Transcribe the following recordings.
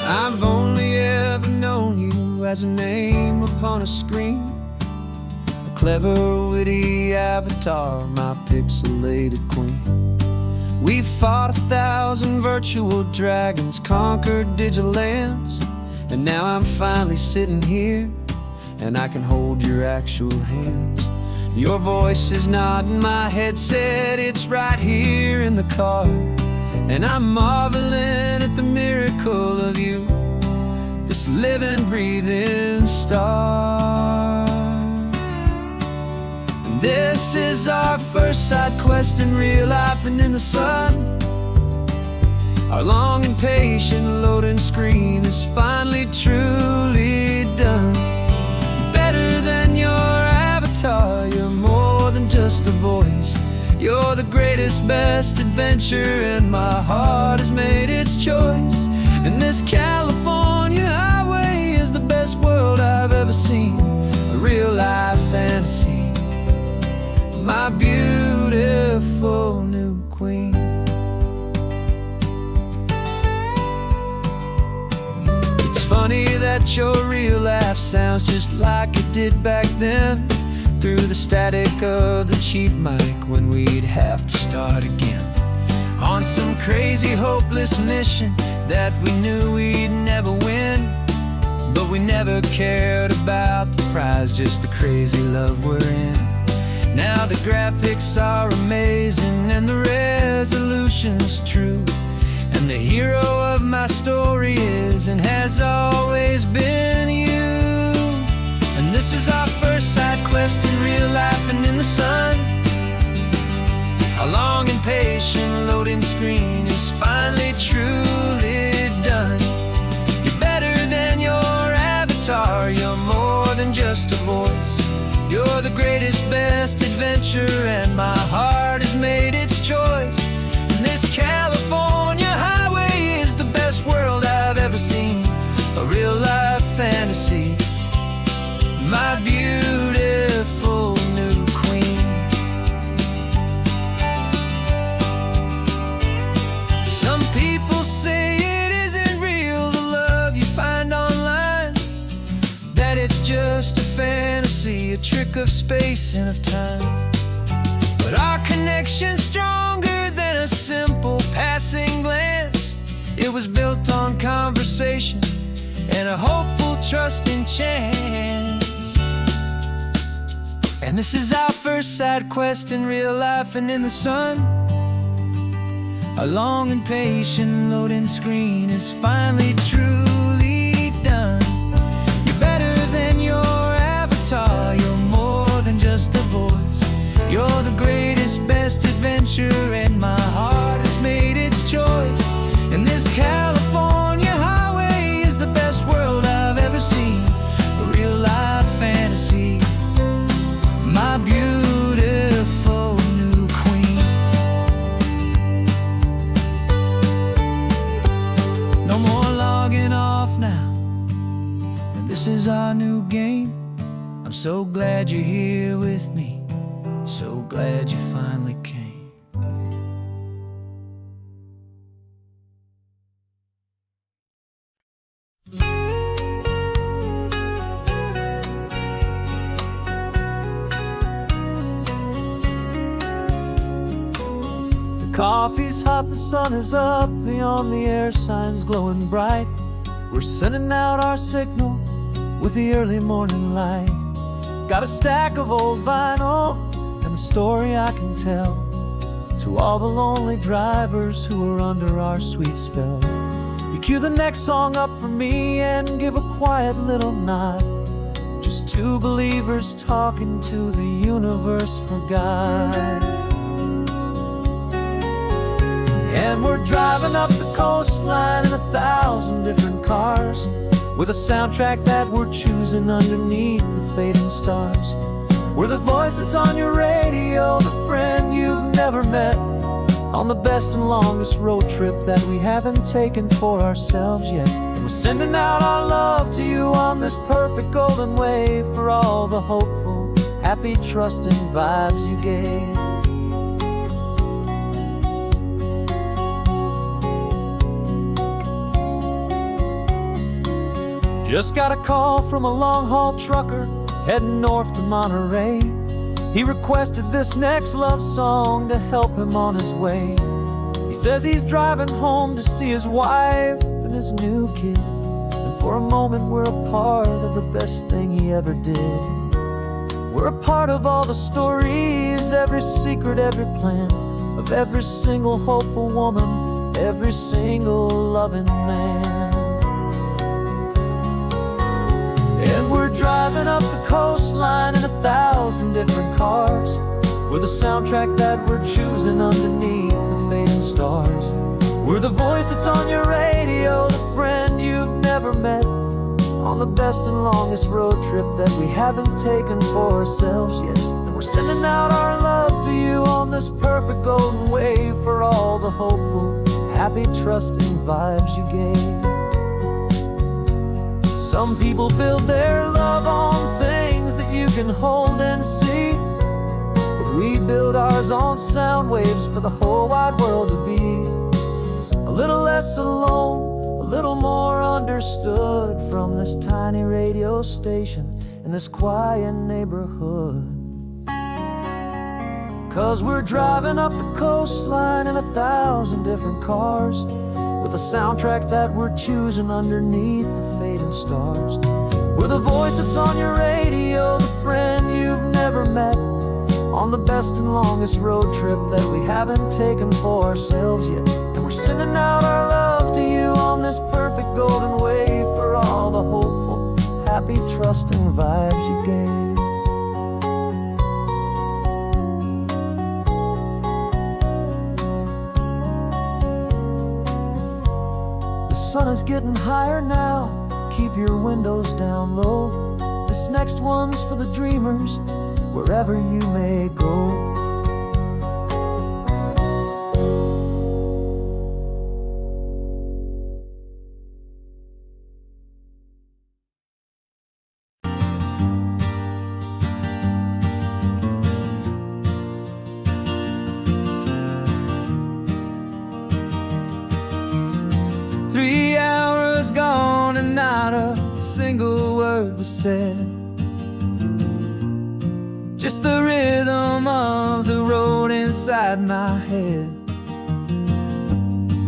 I've only ever known you as a name upon a screen, a clever, witty avatar, my pixelated queen. We've fought 1,000 virtual dragons, conquered digital lands, and now I'm finally sitting here, and I can hold your actual hands. Your voice is not in my headset, it's right here in the car, and I'm marveling at the miracle of you, this living, breathing star. And this is our first side quest in real life and in the sun. Our long and patient loading screen is finally truly done. Better than your avatar, you're more than just a voice. You're the greatest, best adventure, and my heart has made its choice. And this California highway is the best world I've ever seen, a real-life fantasy, my beautiful new queen. It's funny that your real life sounds just like it did back then, through the static of the cheap mic when we'd have to start again, on some crazy hopeless mission that we knew we'd never win. But we never cared about the prize, just the crazy love we're in. Now the graphics are amazing and the resolution's true, and the hero of my story is and has always been you. And this is our first side quest in real life and in the sun. Our long and patient loading screen is finally truly done. You're better than your avatar, you're more than just a voice. You're the greatest, best adventure, and my heart has made its choice. And this California highway is the best world I've ever seen, a real-life fantasy, my beautiful new queen. Some people say it isn't real, the love you find online, that it's just a fantasy, a trick of space and of time. But our connection's stronger than a simple passing glance. It was built on conversation and a hopeful, trusting chance. And this is our first side quest in real life and in the sun. Our long and patient loading screen is finally truly done. You're better than your avatar, you're more than just a voice. You're the greatest, best adventure, and my heart has made its choice. And this California highway is the best world I've ever seen, a real-life fantasy, my beautiful new queen. No more logging off now, and this is our new game. I'm so glad you're here with me, so glad you finally came. Coffee's hot, the sun is up, the on-the-air sign's glowing bright. We're sending out our signal with the early morning light. Got a stack of old vinyl and a story I can tell to all the lonely drivers who are under our sweet spell. You cue the next song up for me and give a quiet little nod. Just two believers talking to the universe for God. And we're driving up the coastline in 1,000 different cars, with a soundtrack that we're choosing underneath the fading stars. We're the voice that's on your radio, the friend you've never met, on the best and longest road trip that we haven't taken for ourselves yet. And we're sending out our love to you on this perfect golden wave, for all the hopeful, happy, trusting vibes you gave. Just got a call from a long-haul trucker heading north to Monterey. He requested this next love song to help him on his way. He says he's driving home to see his wife and his new kid, and for a moment we're a part of the best thing he ever did. We're a part of all the stories, every secret, every plan, of every single hopeful woman, every single loving man. And we're driving up the coastline in 1,000 different cars. We're the soundtrack that we're choosing underneath the fading stars. We're the voice that's on your radio, the friend you've never met, on the best and longest road trip that we haven't taken for ourselves yet. And we're sending out our love to you on this perfect golden wave, for all the hopeful, happy, trusting vibes you gave. Some people build their love on things that you can hold and see, but we build ours on sound waves for the whole wide world to be a little less alone, a little more understood, from this tiny radio station in this quiet neighborhood. 'Cause we're driving up the coastline in 1,000 different cars, with a soundtrack that we're choosing underneath the fading stars. We're the voice that's on your radio, the friend you've never met, on the best and longest road trip that we haven't taken for ourselves yet. And we're sending out our love to you on this perfect golden wave, for all the hopeful, happy, trusting vibes you gave. The sun is getting higher now, keep your windows down low. This next one's for the dreamers, wherever you may go. 3 hours gone and not a single word was said. Just the rhythm of the road inside my head.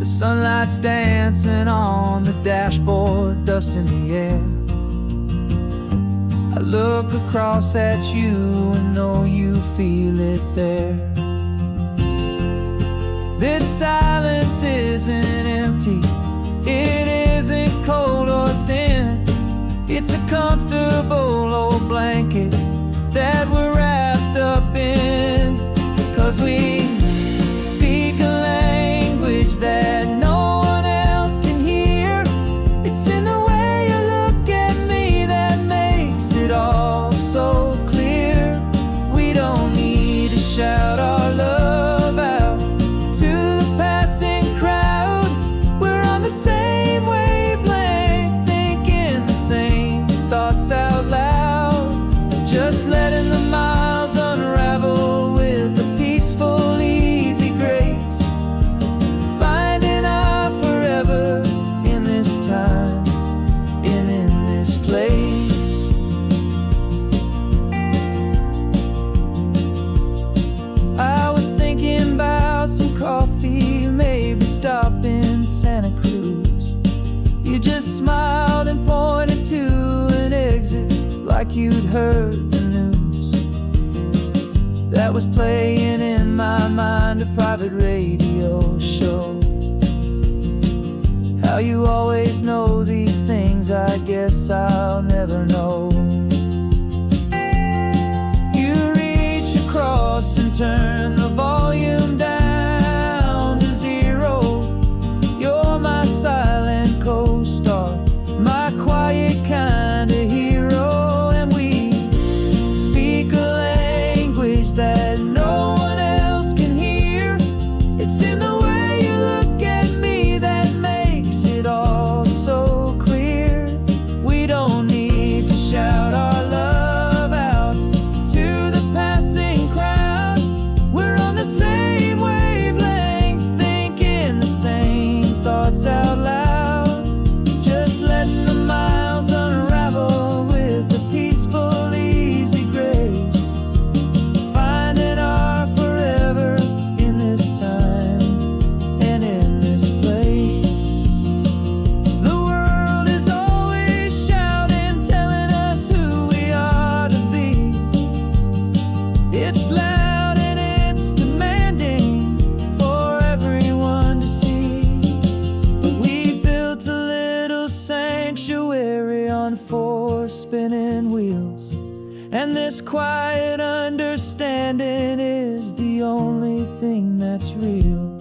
The sunlight's dancing on the dashboard, dust in the air. I look across at you and know you feel it there. This silence isn't empty, it isn't cold or thin. It's a comfortable old blanket that we're wrapped up in. 'Cause we speak a language that no one else can hear. It's in the way you look at me that makes it all so clear. We don't need to shout our love out to the passing crowd. We're on the same wavelength, thinking the same thoughts out loud. Just letting the miles unravel with a peaceful, easy grace. Finding our forever in this time and in this place. I was thinking about some coffee, maybe stop in Santa Cruz. You just smiled and pointed to an exit like you'd heard the news. That was playing in my mind, a private radio show. How you always know these things, I guess I'll never know. You reach across and turn the volume down to 0. You're my silent co-star, my quiet kind of hero. And we speak a language that no one else can hear. It's in the way you look at me that makes it all so clear. We don't need to shout our love out to the passing crowd. We're And this quiet understanding is the only thing that's real.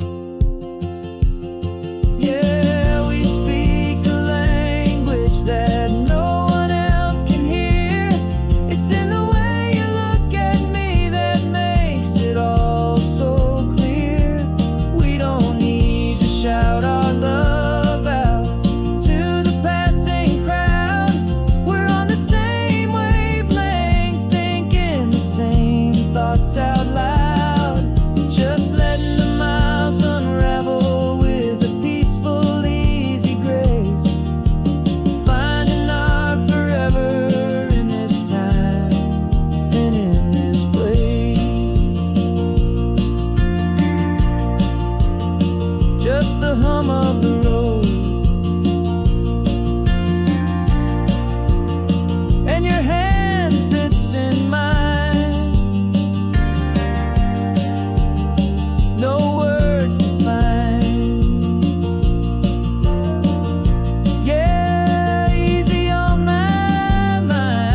Yeah, we speak a language that no one else can hear. It's in the way you look at me that makes it all so clear. We don't need to shout our love out to the passing crowd. We're on the same wavelength, thinking the same thoughts out loud. Just letting the miles unravel with a peaceful, easy grace. Finding our forever in this time and in this place. Just the hum of the road and your hand fits in mine. No words to find. Yeah, easy on my mind.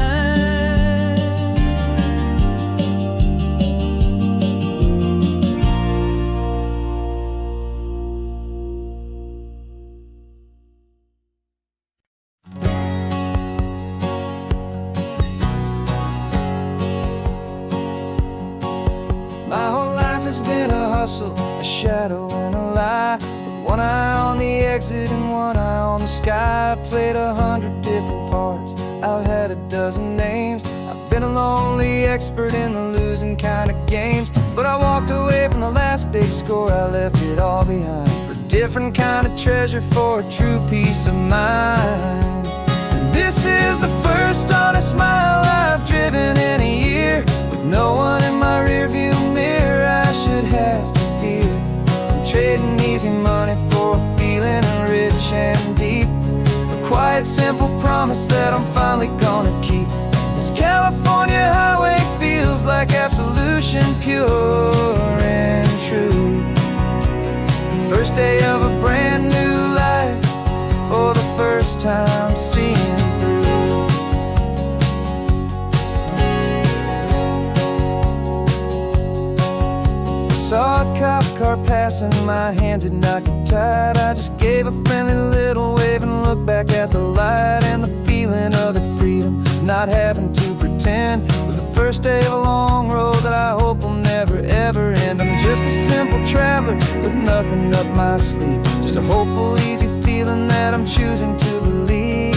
My whole life has been a hustle, a shadow and a lie. With one eye on the exit and one eye on the sky. I played 100 different parts, I've had a dozen names. I've been a lonely expert in the losing kind of games. But I walked away from the last big score, I left it all behind for a different kind of treasure, for a true peace of mind. And this is the first honest mile I've driven in a year, with no one in my rearview mirror I should have to fear. I'm trading easy money for a feeling rich and deep, a quiet, simple promise that I'm finally gonna keep. This California highway feels like absolution, pure and true. The first day of a brand new life, for the first time seeing through. Saw a cop car passing, my hands had not got tied. I just gave a friendly little wave and looked back at the light. And the feeling of the freedom, not having to pretend, was the first day of a long road that I hope will never ever end. I'm just a simple traveler with nothing up my sleeve, just a hopeful, easy feeling that I'm choosing to believe.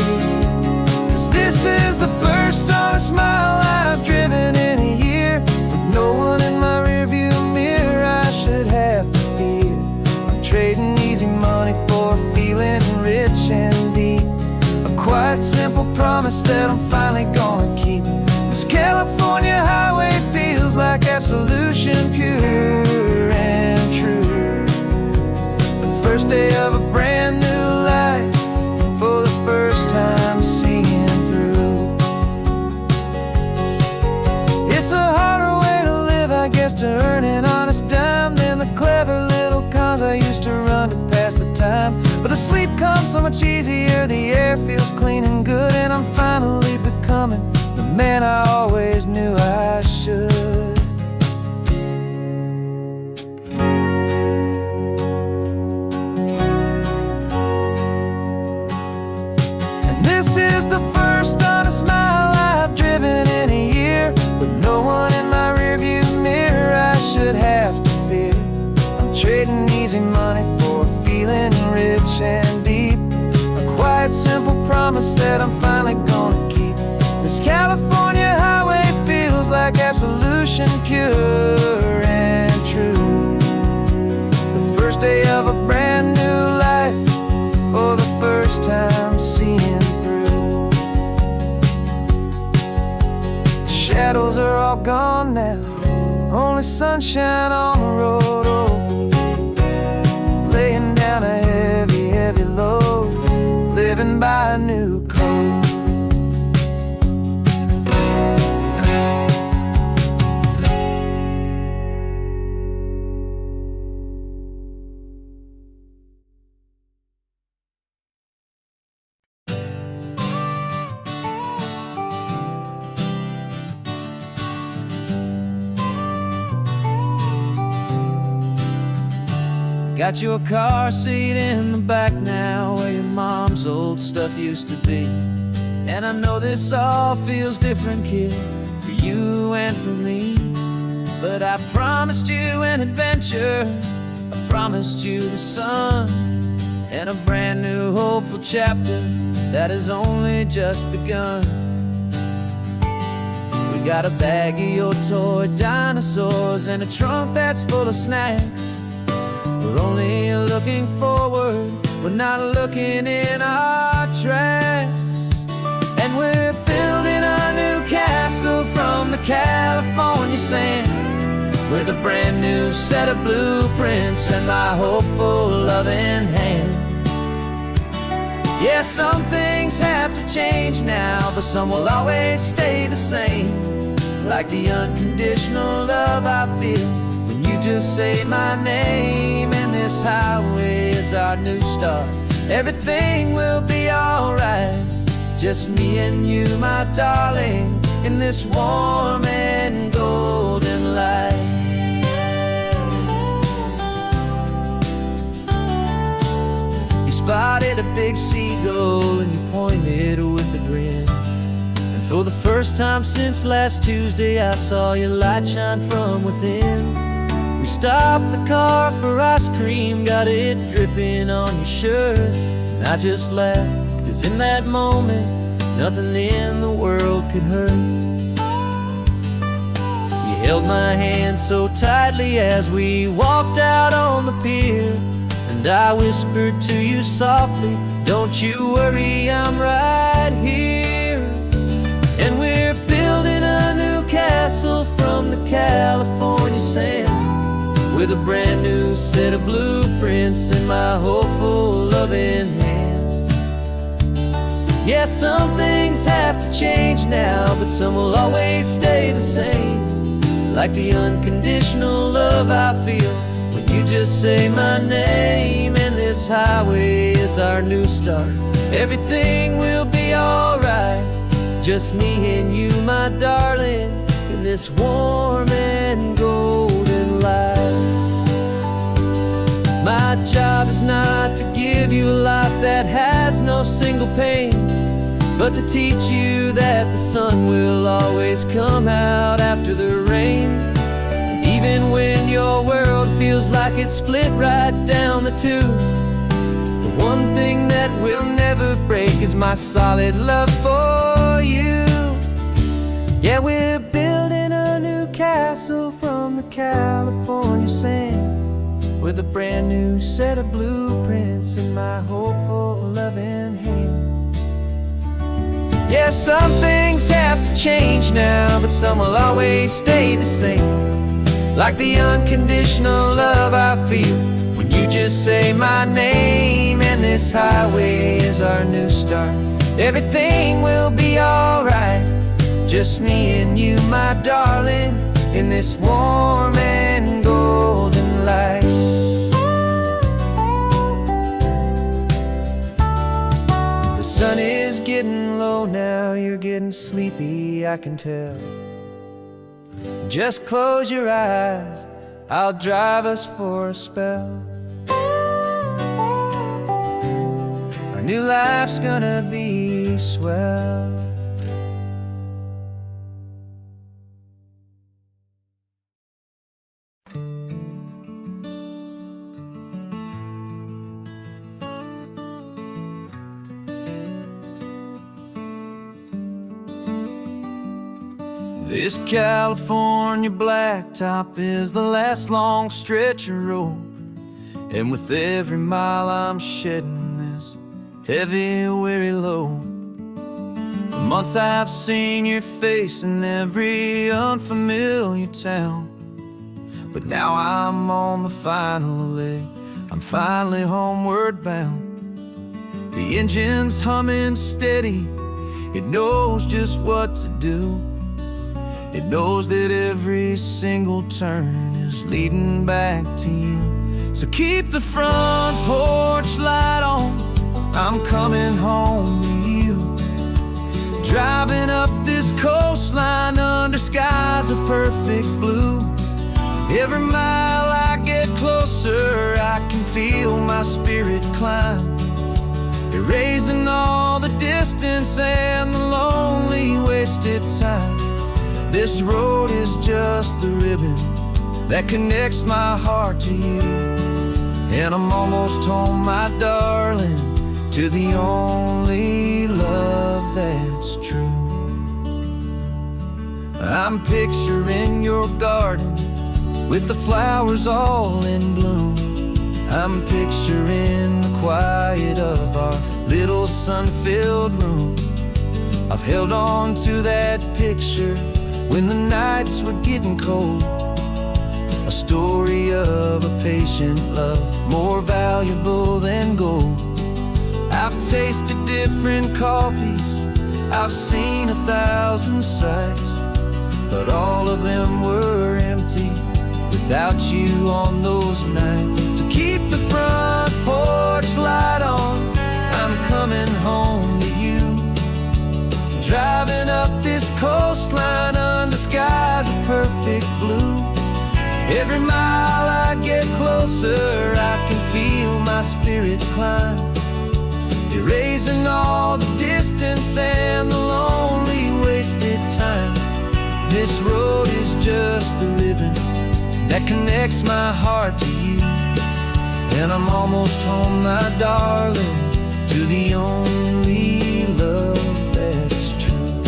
'Cause this is the first honest mile I've driven in a year, with no one in my rearview mirror I should have to fear. I'm trading easy money for a feeling rich and deep, a quiet, simple promise that I'm finally gonna keep. This California highway feels like absolution, pure and true. The first day of a brand new life, for the first time seeing through. It's a harder way to live, I guess, to earn an honest dime than the clever little cons I used to run to pass the time. But the sleep comes so much easier, the air feels clean and good, and I'm finally becoming the man I always knew I should. And this is the first honest mile I've driven in a year, with no one in my rearview mirror I should have to fear. I'm trading easy money for a feeling rich and deep, a quiet, simple promise that I'm finally gonna keep. This California highway feels like absolution, pure and true. The first day of a brand new life, for the first time seeing through. The shadows are all gone now, only sunshine on the road. Oh, laying down a heavy, heavy load, living by a new code. Got your car seat in the back now, where your mom's old stuff used to be. And I know this all feels different, kid, for you and for me. But I promised you an adventure, I promised you the sun, and a brand new hopeful chapter that has only just begun. We got a bag of your toy dinosaurs and a trunk that's full of snacks. We're only looking forward, we're not looking in our tracks. And we're building a new castle from the California sand, with a brand new set of blueprints and my hopeful loving hand. Yeah, some things have to change now, but some will always stay the same. Like the unconditional love I feel when you just say my name. And this highway is our new start. Everything will be alright, just me and you, my darling, in this warm and golden light. You spotted a big seagull and you pointed with a grin. And for the first time since last Tuesday, I saw your light shine from within. We stopped the car for ice cream, got it dripping on your shirt. And I just laughed, 'cause in that moment, nothing in the world could hurt. You held my hand so tightly as we walked out on the pier, and I whispered to you softly, don't you worry, I'm right here. And we're building a new castle from the California sand, with a brand new set of blueprints in my hopeful loving hand. Yeah, some things have to change now, but some will always stay the same. Like the unconditional love I feel when you just say my name. And this highway is our new start. Everything will be alright, just me and you, my darling, in this warm and golden light. My job is not to give you a life that has no single pain, but to teach you that the sun will always come out after the rain. And even when your world feels like it's split right down the two, the one thing that will never break is my solid love for you. Yeah, we're building a new castle from the California sand, with a brand new set of blueprints in my hopeful loving hand. Yeah, some things have to change now, but some will always stay the same. Like the unconditional love I feel when you just say my name. And this highway is our new start. Everything will be alright, just me and you, my darling, in this warm and golden light. The sun is getting low now, you're getting sleepy, I can tell. Just close your eyes, I'll drive us for a spell. Our new life's gonna be swell. This California blacktop is the last long stretch of road, and with every mile I'm shedding this heavy, weary load. For months I've seen your face in every unfamiliar town, but now I'm on the final leg, I'm finally homeward bound. The engine's humming steady, it knows just what to do. It knows that every single turn is leading back to you. So keep the front porch light on, I'm coming home to you. Driving up this coastline under skies of perfect blue. Every mile I get closer, I can my spirit climb, erasing all the distance and the lonely wasted time. This road is just the ribbon that connects my heart to you, and I'm almost home, my darling, to the only love that's true. I'm picturing your garden with the flowers all in bloom. I'm picturing the quiet of our little sun-filled room. I've held on to that picture when the nights were getting cold. A story of a patient love, more valuable than gold. I've tasted different coffees, I've seen 1,000 sights, but all of them were empty without you on those nights. So keep the front porch light on, I'm coming home to you. Driving up this coastline under skies of perfect blue. Every mile I get closer, I can feel my spirit climb, erasing all the distance and the lonely wasted time. This road is just the ribbon that connects my heart to you, and I'm almost home, my darling, to the only love that's true.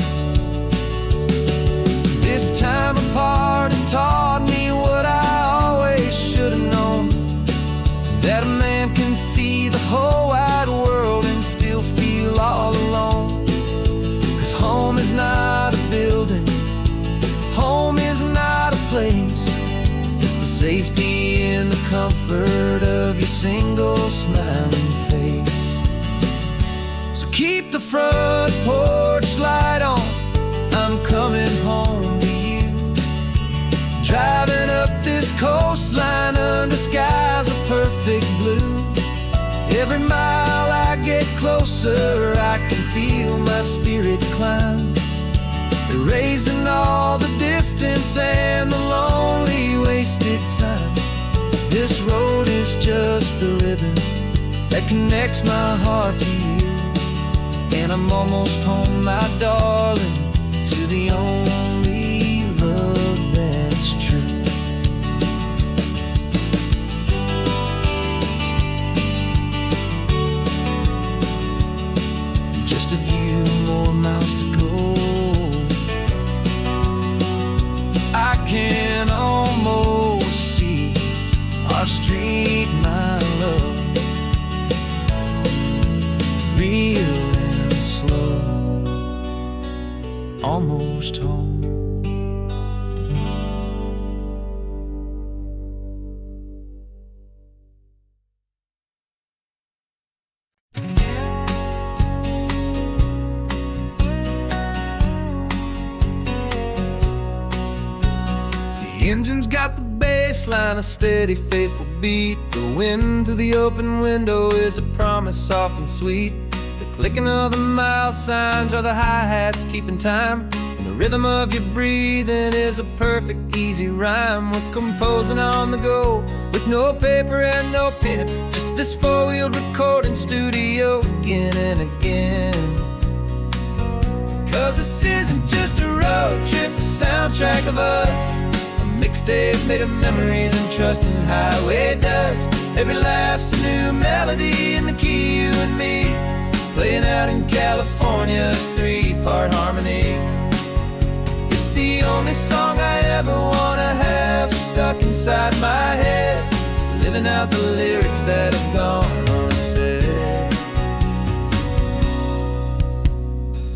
This time apart has taught me what I always should have known, that a man can see the whole wide world and still feel all alone. 'Cause home is not a building, home is not a place, it's the safety and the comfort of your single smiling face. So keep the front porch light on, I'm coming home to you. Driving up this coastline under skies of perfect blue. Every mile I get closer, I can feel my spirit climb, erasing all the distance and the lonely wasted time. This road is just the ribbon that connects my heart to you, and I'm almost home, my darling, to the only love that's true. Just a few more miles to go, I can almost see our street, my love, real and slow, almost home. The engine's got the bass line, a steady, faithful beat. The wind through the open window is a promise soft and sweet. The clicking of the mile signs are the hi-hats keeping time, and the rhythm of your breathing is a perfect, easy rhyme. We're composing on the go with no paper and no pen, just this four-wheeled recording studio again and again. 'Cause this isn't just a road trip, the soundtrack of us, mixtape made of memories and trust in highway dust. Every laugh's a new melody in the key, you and me, playing out in California's three-part harmony. It's the only song I ever wanna have stuck inside my head, living out the lyrics that have gone unsaid.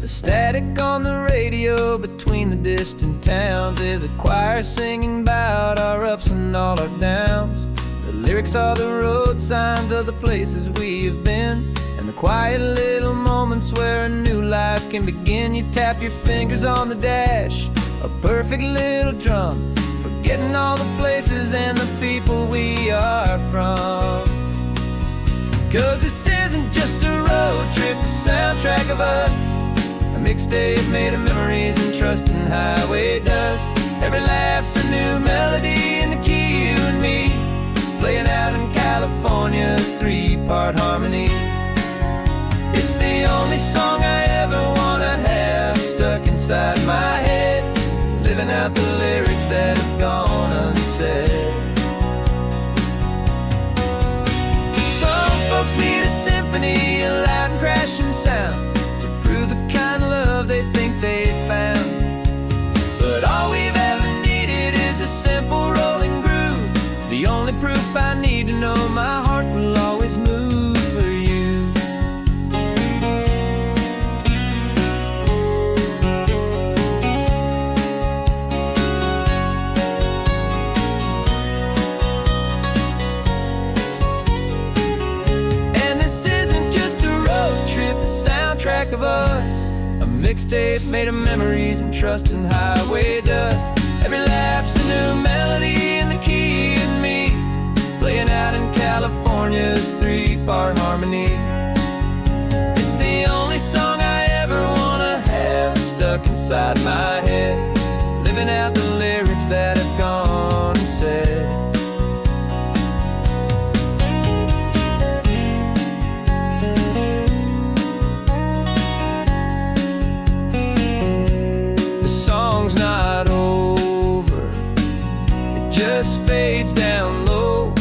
The static on the radio between the distant towns is a choir singing about our ups and all our downs. The lyrics are the road signs of the places we have been, and the quiet little moments where a new life can begin. You tap your fingers on the dash, a perfect little drum, forgetting all the places and the people we are from. 'Cause this isn't just a road trip, the soundtrack of us, a mixtape made of memories and trust in highway dust. Every laugh's a new melody in the key, you and me, playing out in California's three three-part harmony. It's the only song I ever wanna have stuck inside my head, living out the lyrics that have gone unsaid. Some folks need a symphony, a loud and crashing sound, to prove the kind of love they think they found. But all we've ever needed is a simple rolling groove, the only proof I need to know my heart will always move for you. And this isn't just a road trip, the soundtrack of us, a mixtape made of memories and trust and highway dust. Every laugh's a new melody in the key and me, playing out in California's three-part harmony. It's the only song I ever wanna have stuck inside my head, living out the lyrics that have gone unsaid. The song's not over, it just fades down low,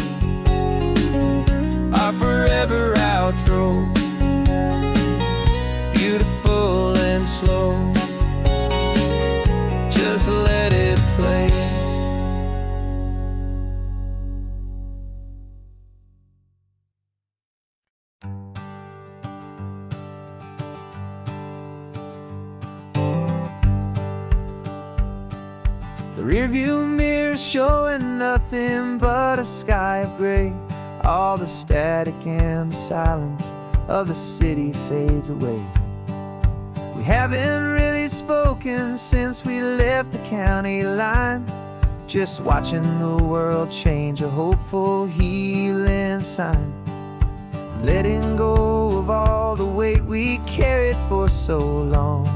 our forever outro, beautiful and slow. Just let it play. The rearview mirror's showing nothing but a sky of gray. All the static and the silence of the city fades away. We haven't really spoken since we left the county line, just watching the world change, a hopeful healing sign. Letting go of all the weight we carried for so long,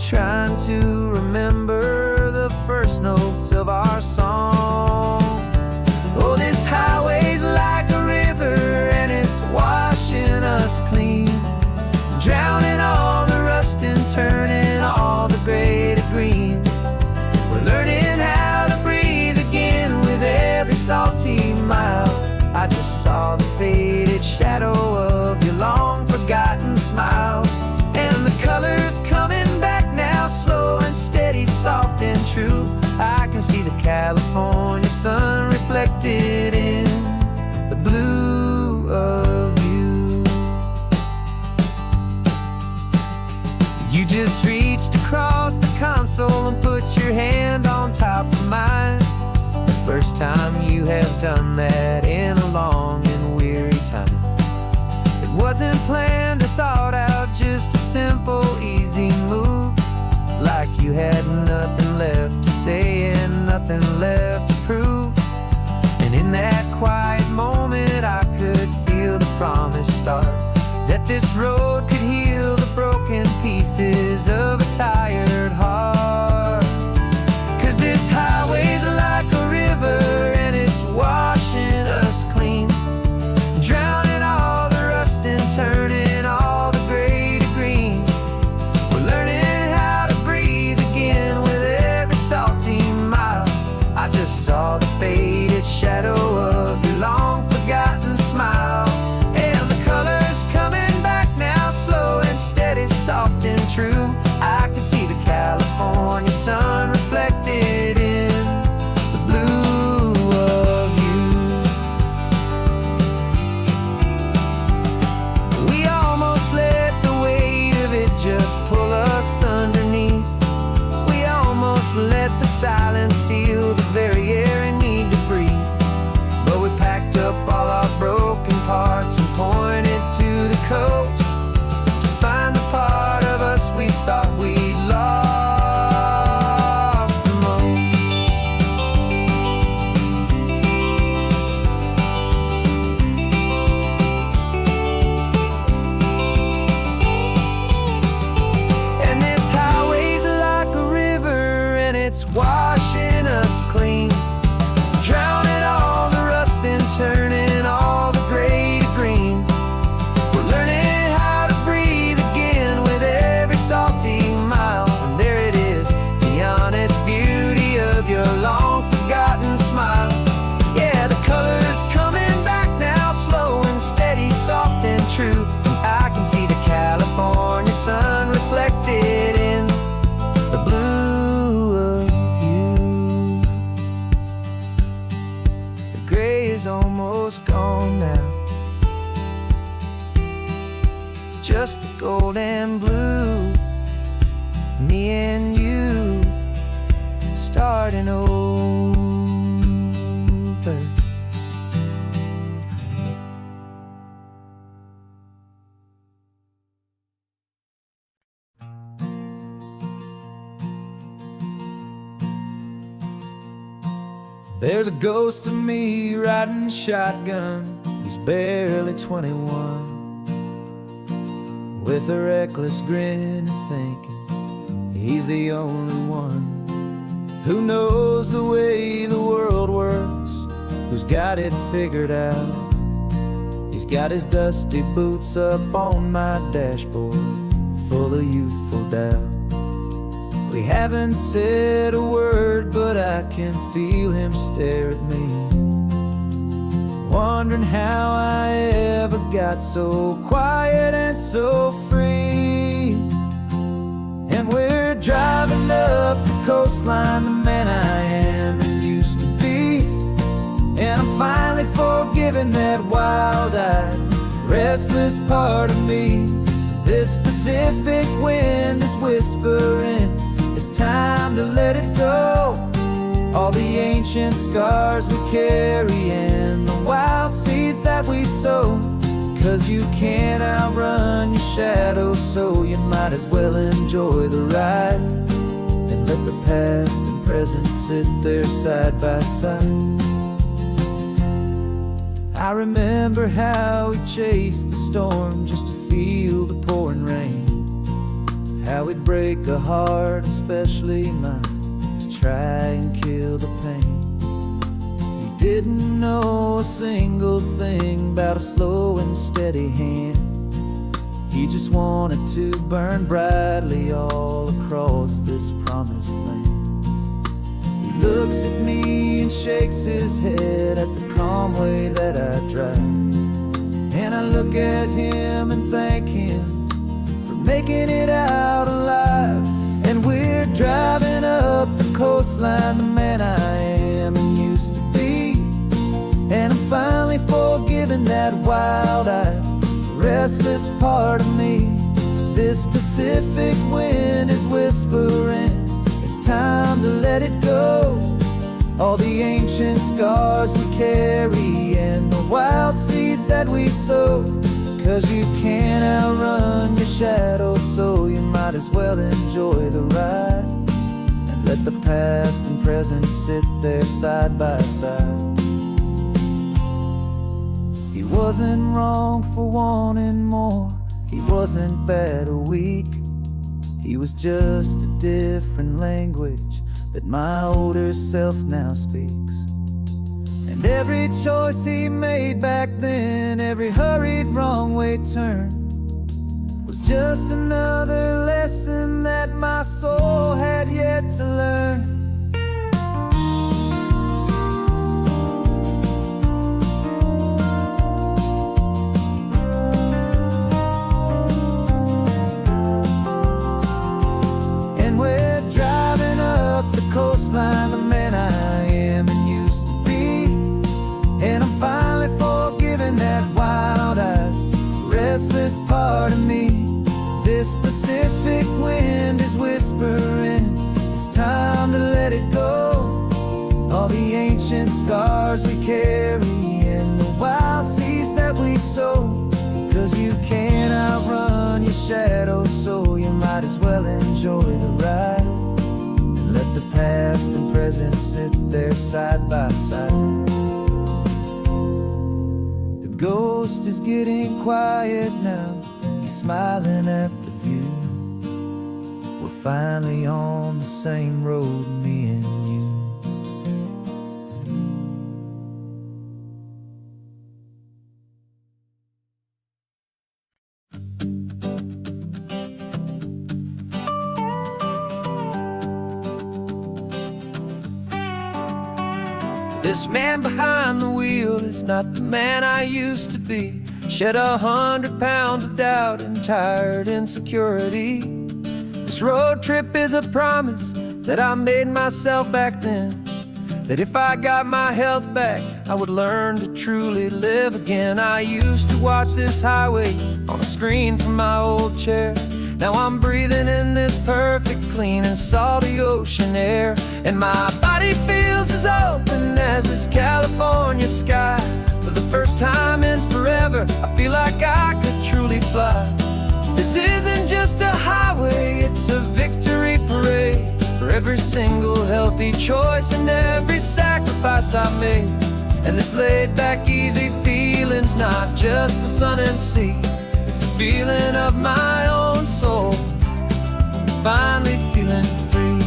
trying to remember the first notes of our song. Oh, this highway's like a river and it's washing us clean, drowning all the rust and turning all the gray to green. We're learning how to breathe again with every salty mile. I just saw the faded shadow of your long forgotten smile, and the colors coming back now, slow and steady, soft and true. I can see the California sun reflected in the blue of you. You just reached across the console and put your hand on top of mine, the first time you have done that in a long and weary time. It wasn't planned or thought out, just a simple, easy move, like you had nothing left to say and nothing left to prove. And in that quiet moment I could feel the promise start, that this road could heal the broken pieces of a tired heart. 'Cause this highway's like a river and it's washing us clean, drowning all the rust and turning all the gray to green. We're learning how to breathe again with every salty mile. I just saw the faded shadow of your long forgotten smile, and the colors coming back now, slow and steady, soft and true. I can see the California sun reflected in the blue of you. We almost let the weight of it just pull us underneath. We almost let the silence steal the very air I need to breathe. But we packed up all our broken parts and pointed to the coast to find the part of us we thought we'd lost the most. And this highway's like a river and it's washing us clean, drowning all the rust and turning all the gray to green. true. And I can see the California sun reflected in the blue of you. The gray is almost gone now, just the gold and blue. Me and you starting over. There's a ghost of me riding shotgun. He's barely 21, with a reckless grin and thinking he's the only one who knows the way the world works, who's got it figured out. He's got his dusty boots up on my dashboard, full of youthful doubt. We haven't said a word, but I can feel him stare at me, wondering how I ever got so quiet and so free. And we're driving up the coastline, the man I am and used to be. And I'm finally forgiving that wild-eyed, restless part of me. This Pacific wind is whispering, it's time to let it go. All the ancient scars we carry and the wild seeds that we sow. 'Cause you can't outrun your shadow, so you might as well enjoy the ride and let the past and present sit there side by side. I remember how we chased the storm just to feel the pouring rain, how we'd break a heart, especially mine, to try and kill the pain. He didn't know a single thing about a slow and steady hand. He just wanted to burn brightly all across this promised land. He looks at me and shakes his head at the calm way that I drive, and I look at him and thank him making it out alive. And we're driving up the coastline, the man I am and used to be. And I'm finally forgiving that wild-eyed, restless part of me. This Pacific wind is whispering, it's time to let it go. All the ancient scars we carry and the wild seeds that we sow. 'Cause you can't outrun your shadow, so you might as well enjoy the ride and let the past and present sit there side by side. He wasn't wrong for wanting more, he wasn't bad or weak. He was just a different language that my older self now speaks. And every choice he made back then, every hurried wrong way turn, was just another lesson that my soul had yet to learn. And we're driving up the coastline, the man I am and used to be. And I'm finally forgiving that wild-eyed, restless part of me. This Pacific wind is whispering, it's time to let it go. All the ancient scars we carry and the wild seeds that we sow. 'Cause you can't outrun your shadow, so you might as well enjoy the ride and let the past and present sit there side by side. The ghost is getting quiet now, he's smiling at the view. We're finally on the same road, me and you. This man behind the wheel is not the man I used to be. Shed 100 pounds of doubt and tired insecurity. This road trip is a promise that I made myself back then, that if I got my health back, I would learn to truly live again. I used to watch this highway on a screen from my old chair. Now I'm breathing in this perfect, clean and salty ocean air. And my body feels as open as this California sky. For the first time in forever, I feel like I could truly fly. This isn't just a highway, it's a victory parade. For every single healthy choice and every sacrifice I made. And this laid back easy feeling's not just the sun and sea, it's the feeling of my own soul, finally feeling free.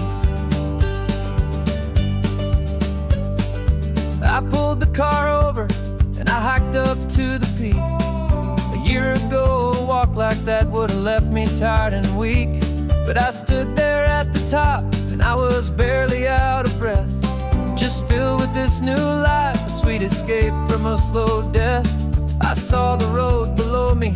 I pulled the car over and I hiked up to the peak. A year ago, a walk like that would have left me tired and weak. But I stood there at the top and I was barely out of breath, just filled with this new life, a sweet escape from a slow death. I saw the road below me,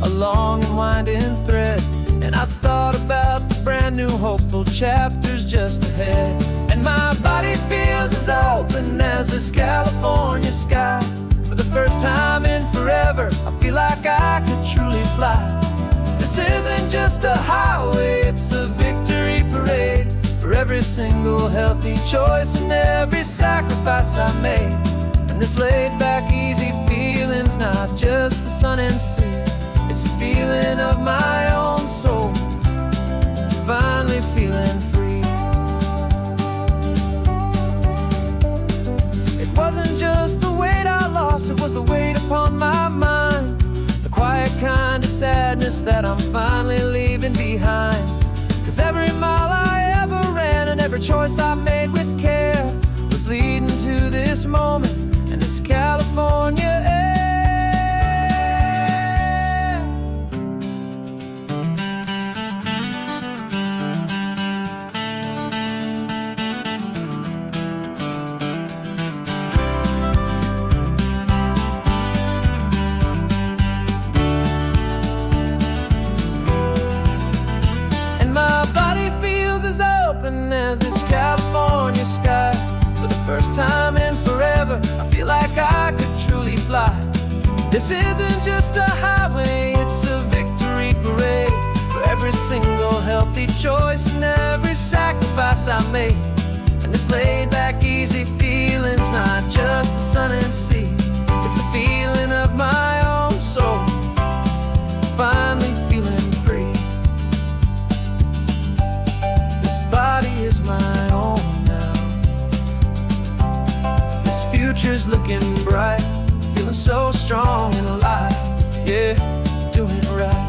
a long and winding thread, and I thought about the brand new hopeful chapters just ahead. And my body feels as open as this California sky. For the first time in forever, I feel like I could truly fly. This isn't just a highway, it's a victory parade. For every single healthy choice and every sacrifice I made. And this laid back easy feeling's not just the sun and sea, it's a feeling of my own soul, finally feeling free. It wasn't just the weight I lost, it was the weight upon my mind. The quiet kind of sadness that I'm finally leaving behind. 'Cause every mile I ever ran and every choice I made with care was leading to this moment and this California air. As this California sky. For the first time in forever, I feel like I could truly fly. This isn't just a highway, it's a victory parade. For every single healthy choice and every sacrifice I made. And this laid back easy feeling's not just the sun and sea, it's a feeling of my own soul, finally feeling free. Body is my own now. This future's looking bright, feeling so strong and alive. Yeah, doing it right.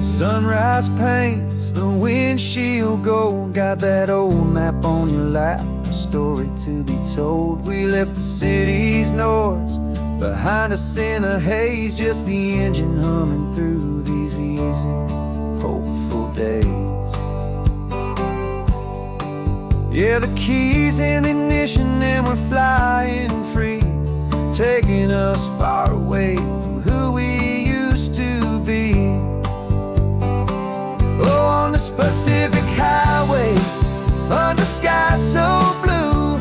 Sunrise paints the windshield gold. Got that old map on your lap, a story to be told. We left the city's noise behind us in the haze, just the engine humming through these easy, hopeful days. Yeah, the keys in the ignition and we're flying free, taking us far away from who we used to be. Oh, on this Pacific highway, under sky so blue,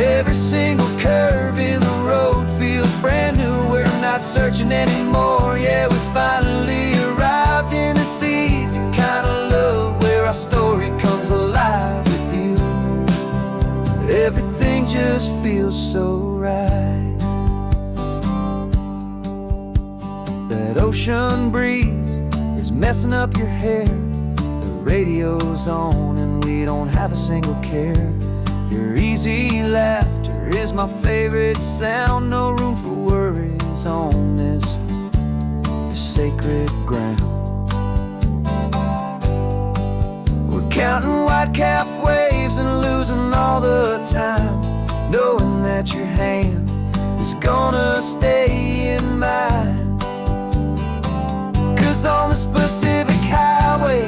every single curve in the road feels brand new. We're not searching anymore, yeah, we finally arrived in this easy kind of love, where our story comes alive with you. Everything just feels so right. That ocean breeze is messing up your hair, radio's on and we don't have a single care. Your easy laughter is my favorite sound. No room for worries on this sacred ground. We're counting white-cap waves and losing all the time, knowing that your hand is gonna stay in mine. 'Cause on this Pacific highway,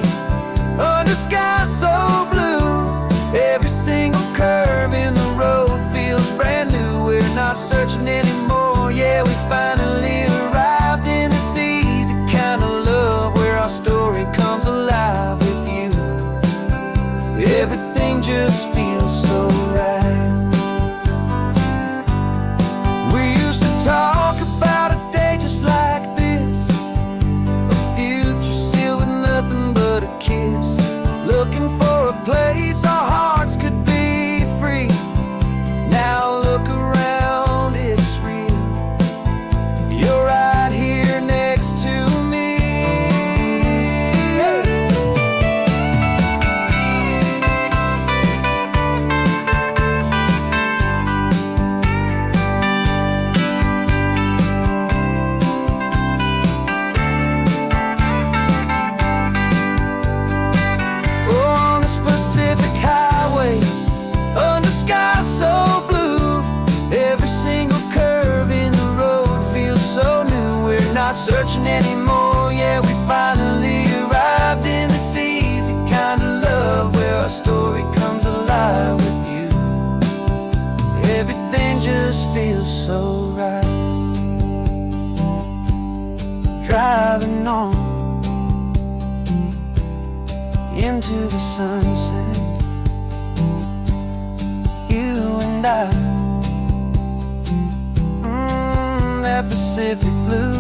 under skies so blue, every single curve in the road feels brand new. We're not searching anymore, yeah, we finally arrived in this easy kind of love, where our story comes alive with you. Everything just feels so right. We used to talk about a day just like this, a future sealed with nothing but a kiss, looking for a place our hearts could be free. Now look around, it's real. You're right here next to me. On this Pacific highway, under skies so blue, every single curve in the road feels so new. We're not searching anymore, yeah, we finally arrived in this easy kind of love, where our story comes alive with you. Everything just feels so right. Driving on into the sunset, you and I, that Pacific blue.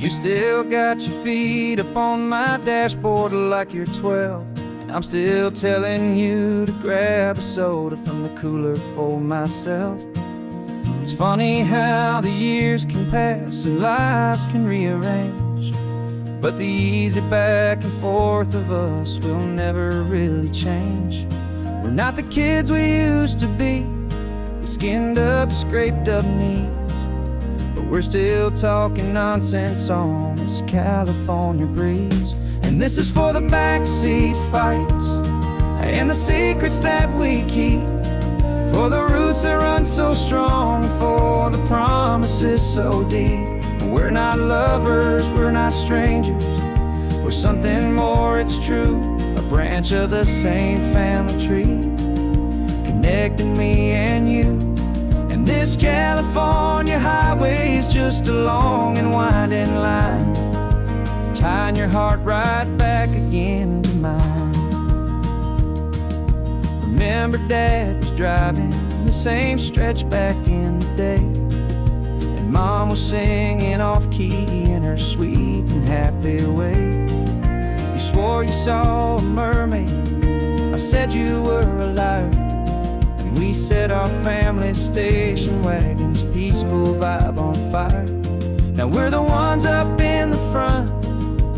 You still got your feet up on my dashboard like you're 12, and I'm still telling you to grab a soda from the cooler for myself. It's funny how the years can pass and lives can rearrange, but the easy back and forth of us will never really change. We're not the kids we used to be, with skinned up, scraped up knees, but we're still talking nonsense on this California breeze. And this is for the backseat fights and the secrets that we keep, for the roots that run so strong, for the promises so deep. We're not lovers, we're not strangers, we're something more, it's true. A branch of the same family tree, connecting me and you. And this California highway is just a long and winding line, tying your heart right back again to mine. Remember Dad was driving the same stretch back in the day, and Mom was singing off-key in her sweet and happy way. You swore you saw a mermaid, I said you were a liar, and we set our family station wagon's peaceful vibe on fire. Now we're the ones up in the front,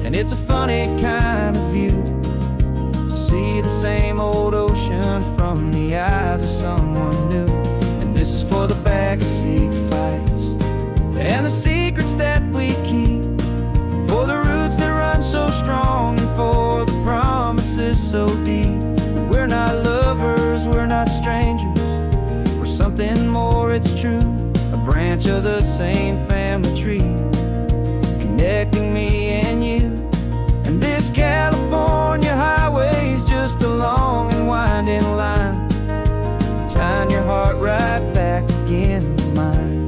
and it's a funny kind of view to see the same old ocean from the eyes of someone new. And this is for the backseat fights and the secrets that we keep, for the roots that run so strong, and for the promises so deep. We're not lovers, we're not strangers, we're something more, it's true. A branch of the same family tree, connecting me and you. And this California highway is just a long and winding line, tying your heart right back again to mine.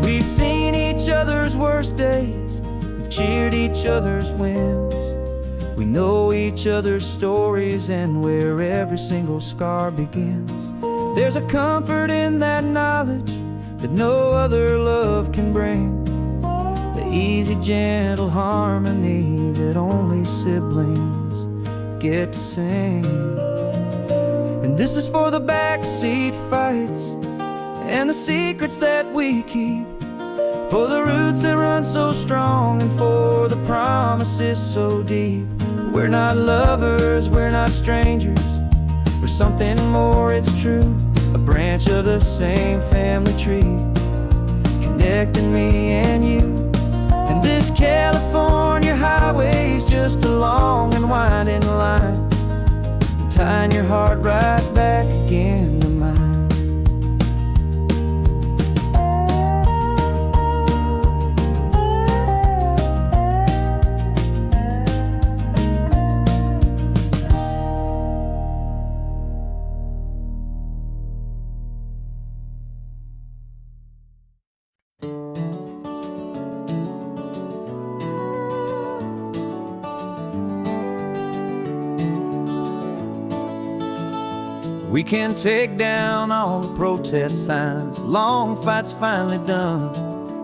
We've seen each other's worst days, we've cheered each other's wins, we know each other's stories and where every single scar begins. There's a comfort in that knowledge that no other love can bring, easy, gentle harmony that only siblings get to sing. And this is for the backseat fights and the secrets that we keep, for the roots that run so strong and for the promises so deep. We're not lovers, we're not strangers, we're something more, it's true. A branch of the same family tree, connecting me and you. And this California highway's just a long and winding line, tying your heart right back again to mine. We can take down all the protest signs, long fight's finally done.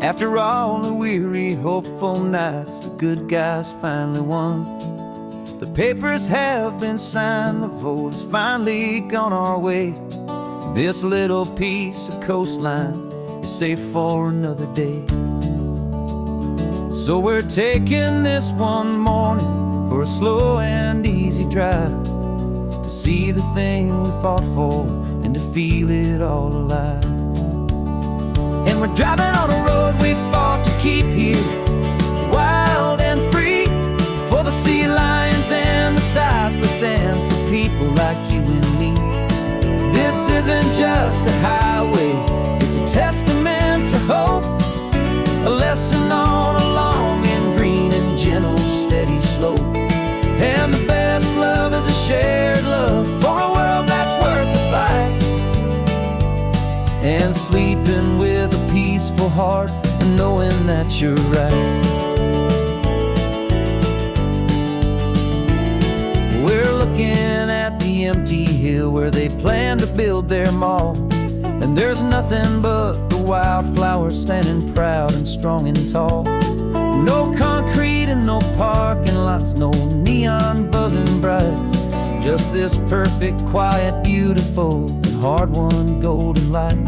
After all the weary, hopeful nights, the good guys finally won. The papers have been signed, the vote has finally gone our way. This little piece of coastline is safe for another day. So we're taking this one morning for a slow and easy drive, see the thing we fought for and to feel it all alive. And we're driving on a road we fought to keep here, wild and free, for the sea lions and the cypress and for people like you and me. This isn't just a highway, it's a testament to hope, a lesson on a long and green and gentle steady slope. And the best love is a shared love for a world that's worth the fight, and sleeping with a peaceful heart and knowing that you're right. We're looking at the empty hill where they plan to build their mall, and there's nothing but the wildflowers standing proud and strong and tall. No concrete and no parking lots, no neon buzzing bright, just this perfect, quiet, beautiful, and hard-won golden light.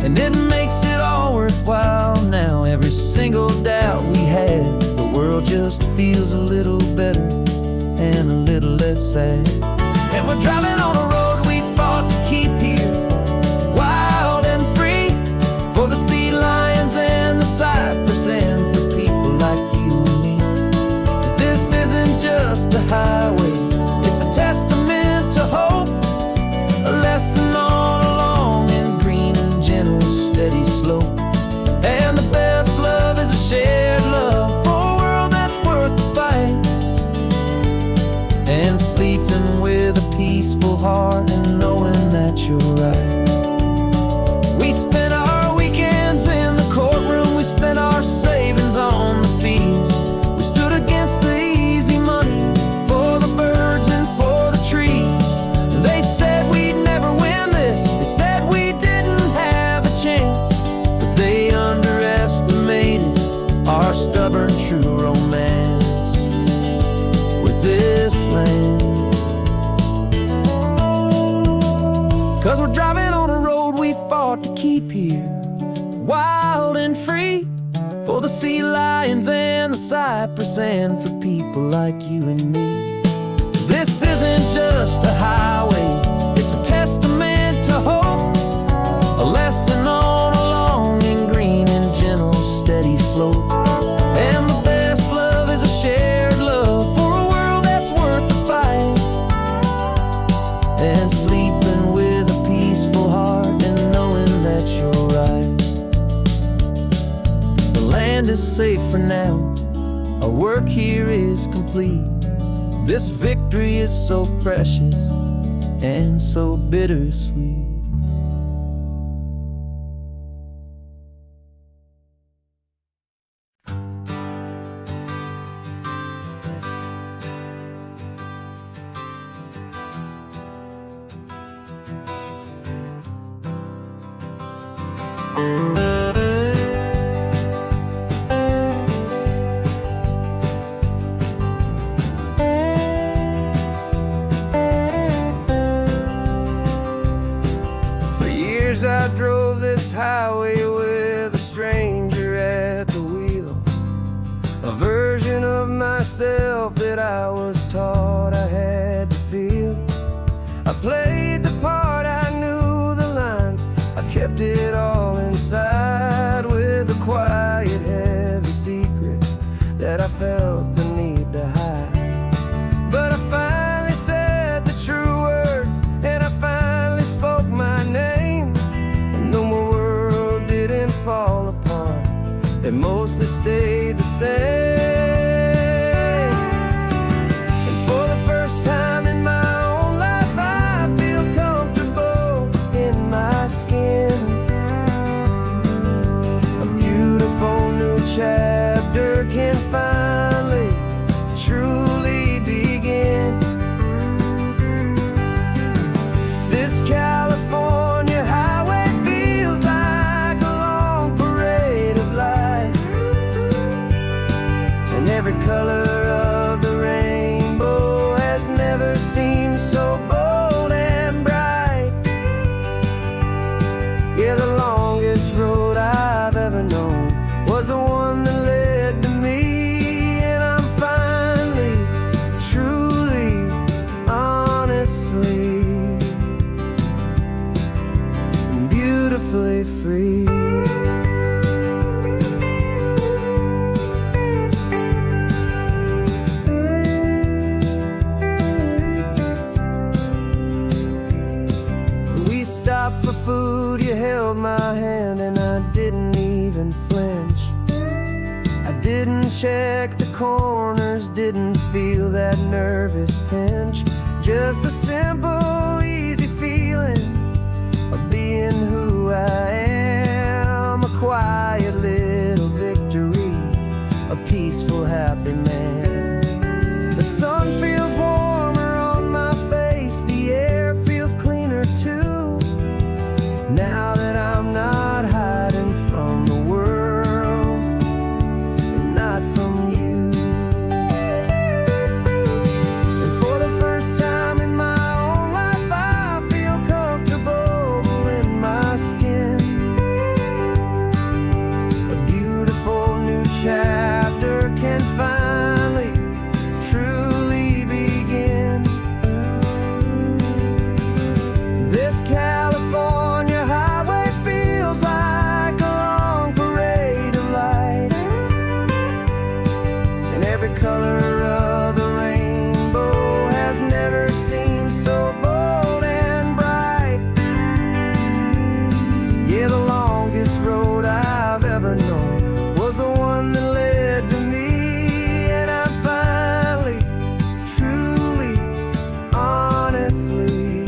And it makes it all worthwhile now, every single doubt we had. The world just feels a little better and a little less sad. And we're driving on a road we fought to keep here, wild and free, for the sea lions and the cypress and for people like you and me. This isn't just a highway, it's a testament to hope, a lesson on a long and green and gentle steady slope. And the best love is a shared love for a world that's worth the fight, and sleeping with a peaceful heart and knowing that you're right. We spent our weekends in the courtroom, we spent our savings on the fees. We stood against the easy money for the birds and for the trees. And they said we'd never win this, they said we didn't have a chance, but they underestimated our stubborn true romance with this land. 'Cause we're driving on a road we fought to keep here, wild and free, for the sea lions and the cypress and for people like you and me. This isn't just a highway, it's a testament to hope, a lesson on a long and green and gentle steady slope. And the best love is a shared love for a world that's worth the fight, and sleeping with a peaceful heart and knowing that you're right. The land is safe for now, our work here is complete. This victory is so precious and so bittersweet. seemed so bold and bright. Yeah, the longest road I've ever known was the one that led to me. And I'm finally, truly, honestly, beautifully free. We stopped for food, you held my hand, and I didn't even flinch. I didn't check the corners, didn't feel that nervous pinch. Just a simple, easy feeling of being who I am. A quiet little victory, a peaceful, happy man. The sun feels warmer on my face, the air feels cleaner too. Now that I'm not hiding from the world, and not from you. And for the first time in my own life, I feel comfortable in my skin. A beautiful new chapter can finally, truly begin. This California highway feels like a long parade of light, and every color of the rainbow has never seemed so bold and bright. Yeah, the longest road I've ever known was the one that led to me. And I'm finally, truly, honestly,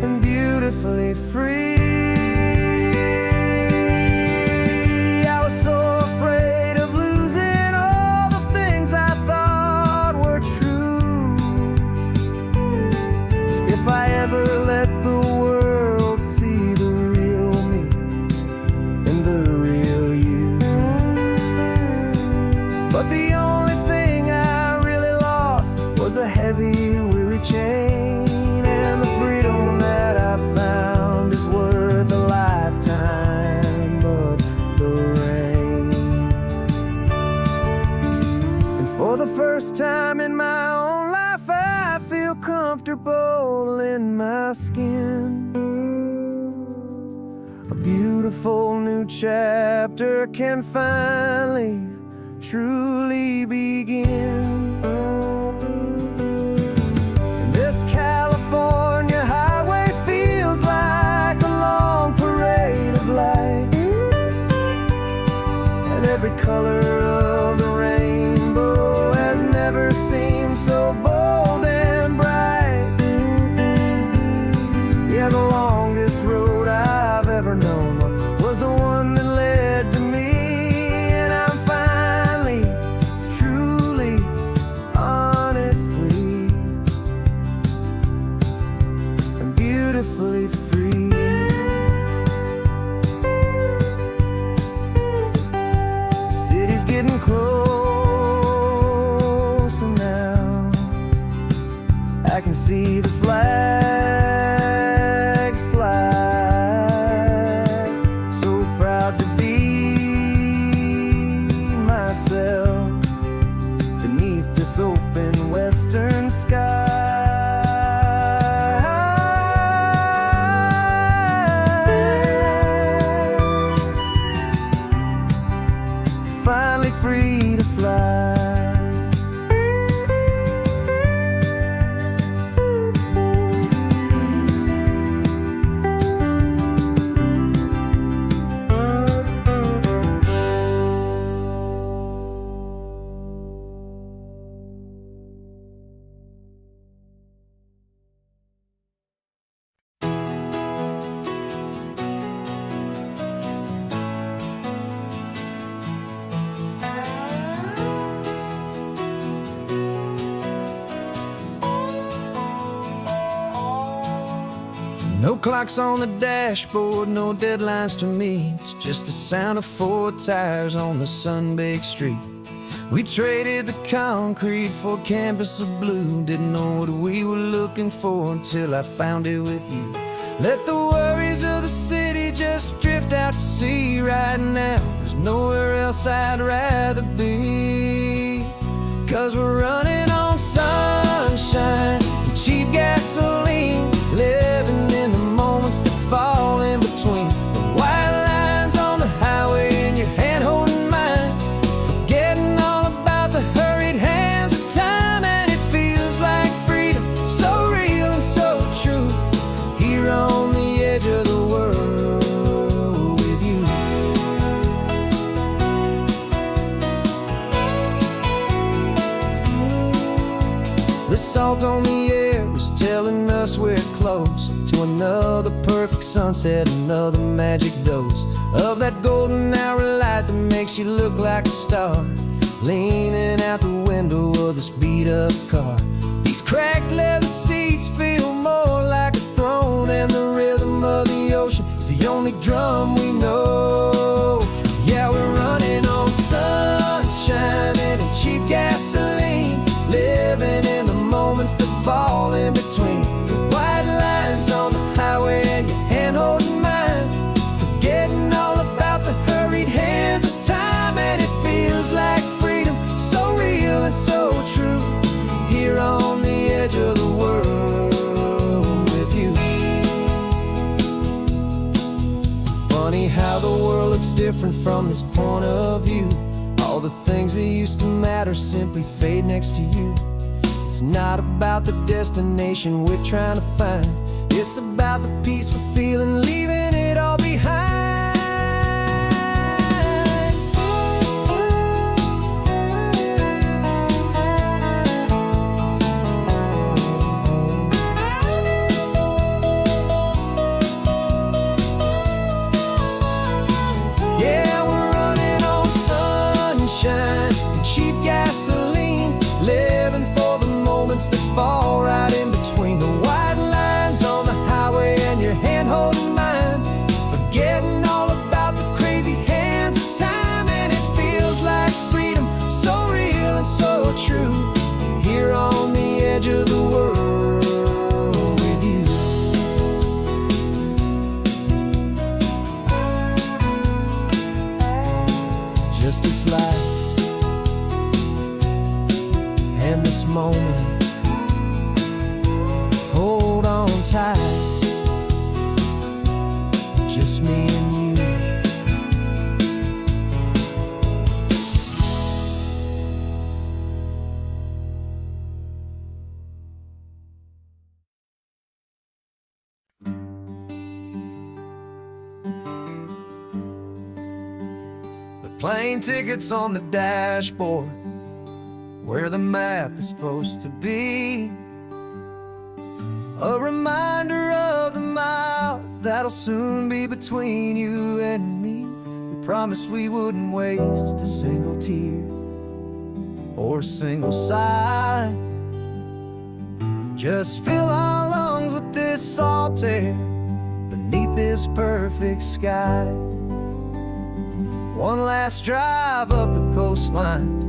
and beautifully free. I was so afraid of losing all the things I thought were true. If I ever let the world see the real me and the real you. But the only thing I really lost was a heavy, weary chain. And the freedom that I found is worth a lifetime of the rain. And for the first time in my own life, I feel comfortable in my skin. A beautiful new chapter can finally, truly begin. This California highway feels like a long parade of light, and every color of the rainbow has never seemed so bold and bright. Yeah, the longest road I've ever known was the one that led to me. And I'm finally, truly, honestly, and beautifully free. The city's getting closer now. I can see the flags fly. So proud to be myself beneath this open western sky. Finally free to fly. No clocks on the dashboard, no deadlines to meet. It's just the sound of 4 tires on the sun-baked street. We traded the concrete for a canvas of blue. Didn't know what we were looking for until I found it with you. Let the worries of the city just drift out to sea right now. There's nowhere else I'd rather be. 'Cause we're running on sunshine and cheap gasoline, living in the moments that fall in between. The white lines on the highway and your hand holding mine, forgetting all about the hurried hands of time. And it feels like freedom, so real and so true, here on the edge of the world with you. The salt on the air is telling us we're close to another perfect sunset, another magic dose of that golden hour light that makes you look like a star, leaning out the window of this beat-up car. These cracked leather seats feel more like a throne, and the rhythm of the ocean is the only drum we know. Yeah, we're running on sunshine and cheap gasoline, living in the moments that fall in between. The white lines on the highway and your hand holding mine, forgetting all about the hurried hands of time. And it feels like freedom, so real and so true, here on the edge of the world with you. Funny how the world looks different from this point of view. All the things that used to matter simply fade next to you. It's not about the destination we're trying to find, it's about the peace we're feeling, leaving it all behind. Yeah, we're running on sunshine and cheap gasoline, living for the moments that fall right in between. The white lines on the highway and your hand holding mine, forgetting all about the crazy hands of time. And it feels like freedom, so real and so true, here on the edge of the world with you. Just this life and this moment, hold on tight, just me and you. The plane tickets on the dashboard, where the map is supposed to be, a reminder of the miles that'll soon be between you and me. We promised we wouldn't waste a single tear or a single sigh, just fill our lungs with this salt air beneath this perfect sky. One last drive up the coastline,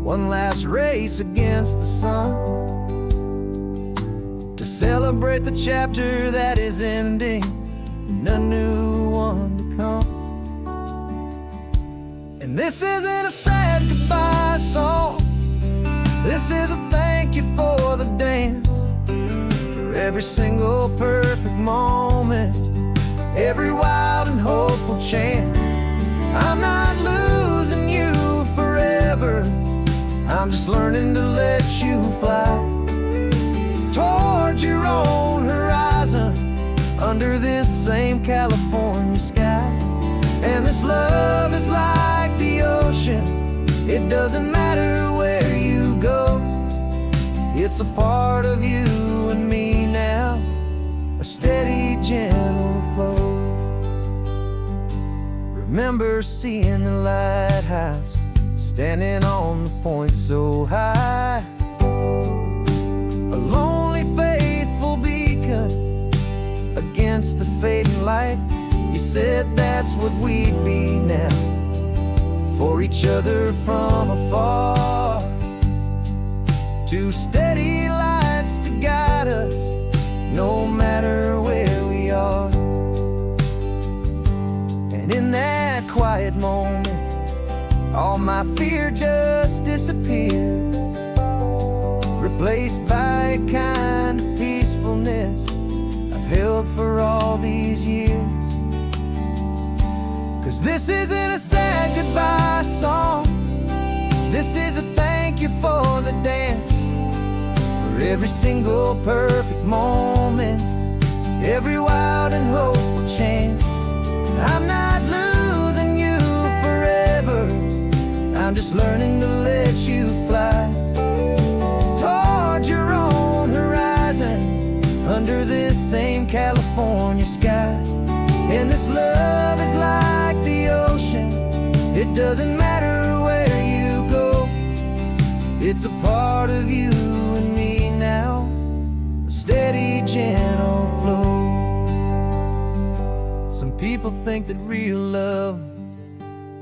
one last race against the sun, to celebrate the chapter that is ending and a new one to come. And this isn't a sad goodbye song, this is a thank you for the dance, for every single perfect moment, every wild and hopeful chance. I'm not losing you forever, I'm just learning to let you fly towards your own horizon, under this same California sky. And this love is like the ocean, it doesn't matter where you go, it's a part of you and me now, a steady, gentle flow. Remember seeing the lighthouse, standing on the point so high, a lonely, faithful beacon against the fading light. You said that's what we'd be now, for each other from afar. Two steady lights to guide us, no matter where we are. And in that quiet moment, all my fear just disappeared, replaced by a kind of peacefulness I've held for all these years. 'Cause this isn't a sad goodbye song, this is a thank you for the dance, for every single perfect moment, every wild and hopeful chance. I'm not losing you forever, I'm just learning to let you fly toward your own horizon, under this same California sky. And this love is like the ocean, it doesn't matter where you go, it's a part of you and me now, a steady, gentle flow. Some people think that real love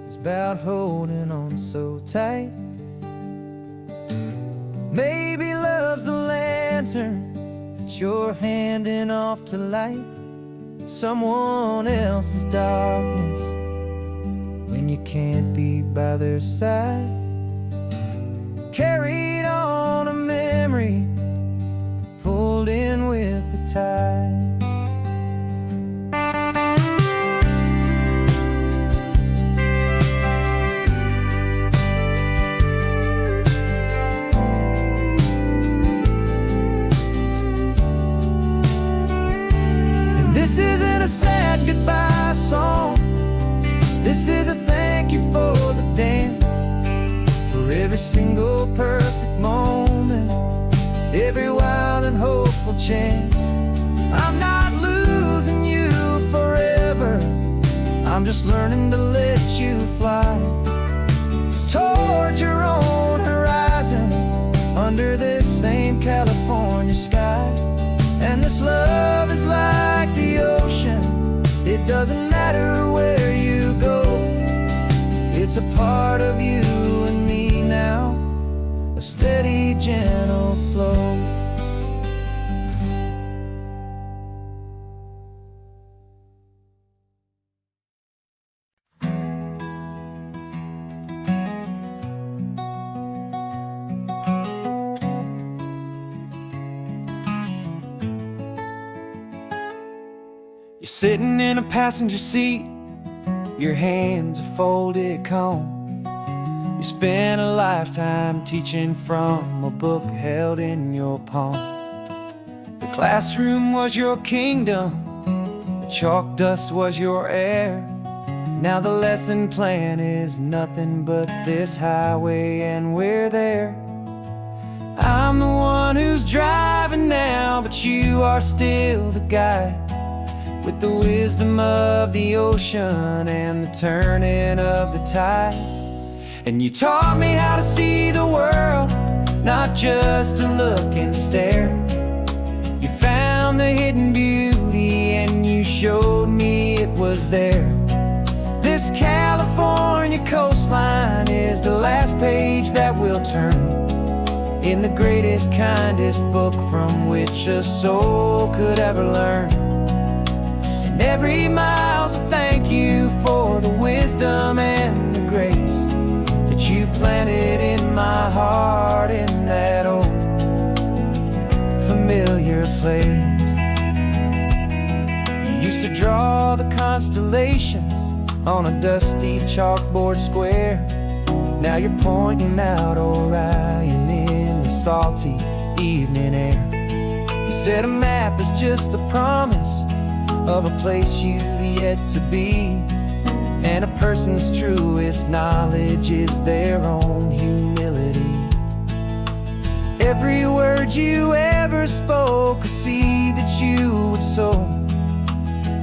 is about holding on so tight. Maybe love's a lantern that you're handing off to light someone else's darkness when you can't be by their side. Carried on a memory, pulled in with the tide. This isn't a sad goodbye song, this is a thank you for the dance, for every single perfect moment, every wild and hopeful chance. I'm not losing you forever, I'm just learning to let you fly toward your own horizon, under this same California sky. And this love is like the ocean, it doesn't matter where you go, it's a part of you and me now, a steady, gentle flow. You're sitting in a passenger seat, your hands are folded calm. You spent a lifetime teaching from a book held in your palm. The classroom was your kingdom, the chalk dust was your air. Now the lesson plan is nothing but this highway and we're there. I'm the one who's driving now, but you are still the guide, with the wisdom of the ocean and the turning of the tide. And you taught me how to see the world, not just to look and stare. You found the hidden beauty and you showed me it was there. This California coastline is the last page that we'll turn in the greatest, kindest book from which a soul could ever learn. Every mile's a thank you for the wisdom and the grace that you planted in my heart in that old familiar place. You used to draw the constellations on a dusty chalkboard square. Now you're pointing out Orion in the salty evening air. You said a map is just a promise of a place you've yet to be, and a person's truest knowledge is their own humility. Every word you ever spoke, a seed that you would sow,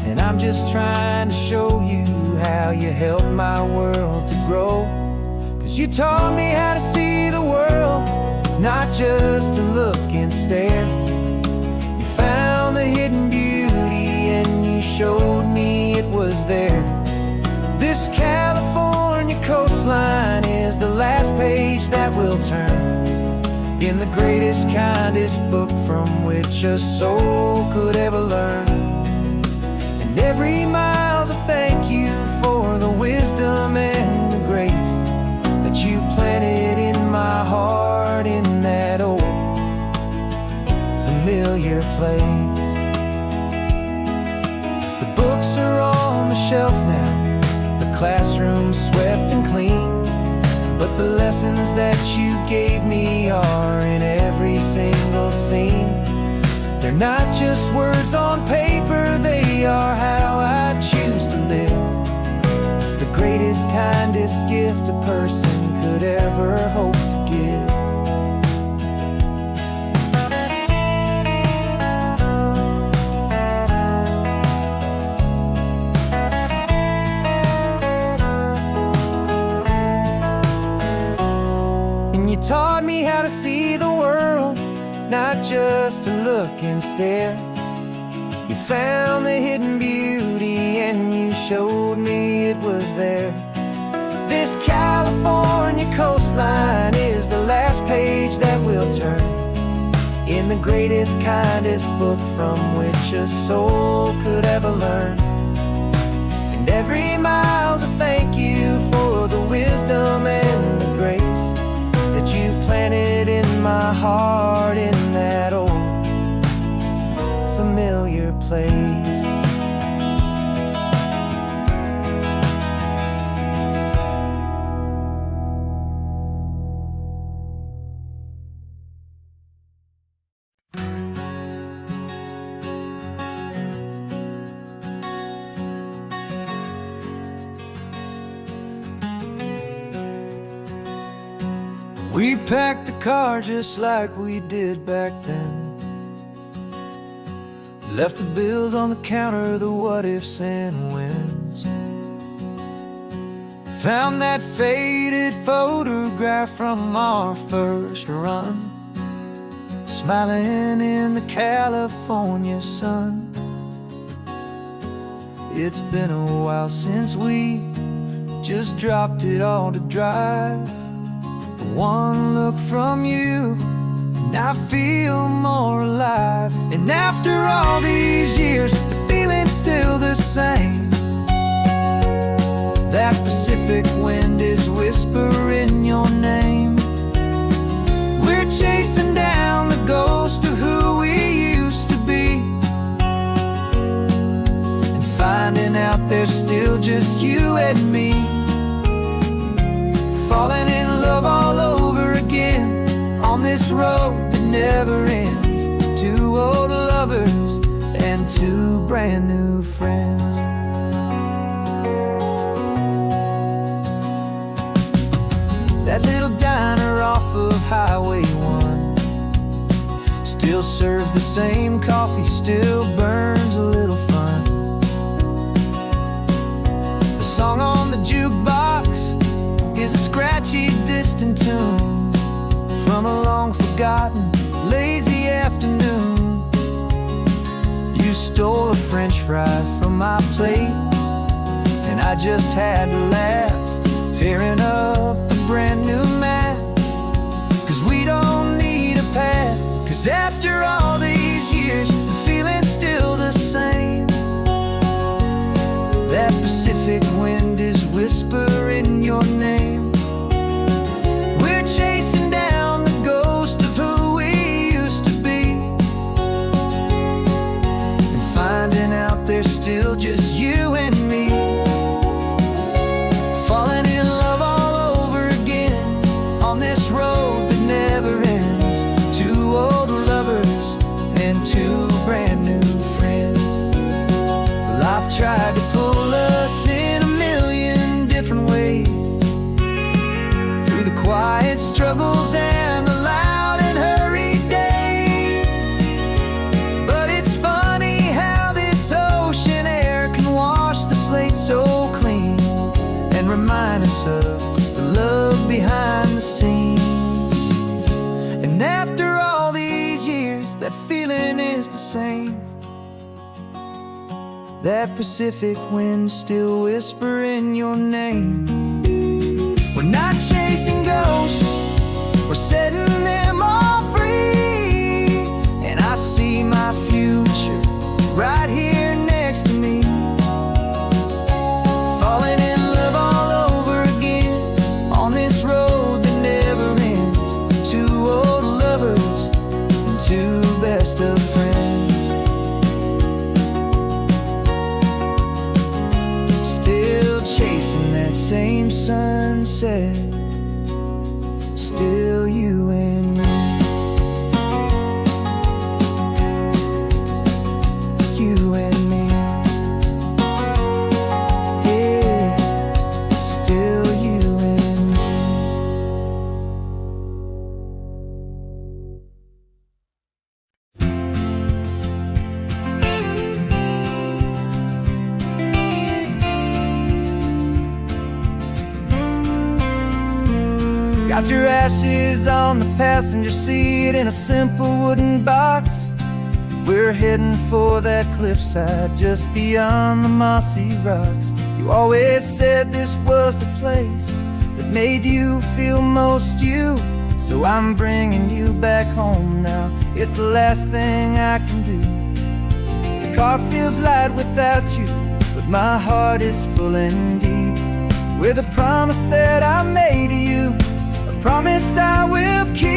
and I'm just trying to show you how you helped my world to grow. 'Cause you taught me how to see the world, not just to look and stare. You found the hidden beauty and you showed me it was there. This California coastline greatest, kindest book from which a soul could ever learn. And every mile's a thank you for the wisdom and the grace that you planted in my heart in that old familiar place. The books are on the shelf now, the classroom swept and clean, but the lessons that you gave me are in every single scene. They're not just words on paper, they are how I choose to live. The greatest, kindest gift a person could ever hope to give. You taught me how to see the world, not just to look and stare. You found the hidden beauty and you showed me it was there. This California coastline is the last page that we'll turn in the greatest, kindest book from which a soul could ever learn. And every mile's a thank you for the wisdom and the grace that you planted in my heart in that old familiar place. We packed the car just like we did back then. Left the bills on the counter, the what-ifs and whens. Found that faded photograph from our first run, smiling in the California sun. It's been a while since we just dropped it all to drive. One look from you and I feel more alive. And after all these years, the feeling's still the same. That Pacific wind is whispering your name. We're chasing down the ghost of who we used to be, and finding out there's still just you and me. Falling in love all over again on this road that never ends. Two old lovers and two brand new friends. That little diner off of Highway 1 still serves the same coffee, still burns a little fun. The song on the jukebox is a scratchy, distant tune from a long-forgotten, lazy afternoon. You stole a French fry from my plate, and I just had to laugh, tearing up the brand new map. 'Cause we don't need a path, 'cause after all these years, the feeling's still the same. That Pacific wind is whispering your name. We're chasing down the ghost of who we used to be, and finding out there's still just you and me. Falling in love all over again on this road that never ends. Two old lovers and two brand new friends. Life tried to pull us in a million different ways, through the quiet struggles and the loud and hurried days. But it's funny how this ocean air can wash the slate so clean and remind us of the love behind the scenes. And after all these years, that feeling is the same. That Pacific wind still whispering your name. We're not chasing ghosts, we're setting them all free. best of friends. Still chasing that same sunset, still you and me. You and me. Yeah, still you and me. Got your ashes on the passenger seat in a simple wooden box. We're heading for that cliffside just beyond the mossy rocks. You always said this was the place that made you feel most you. So I'm bringing you back home now. It's the last thing I can do. The car feels light without you, but my heart is full and deep with a promise that I made to you, a promise I will keep.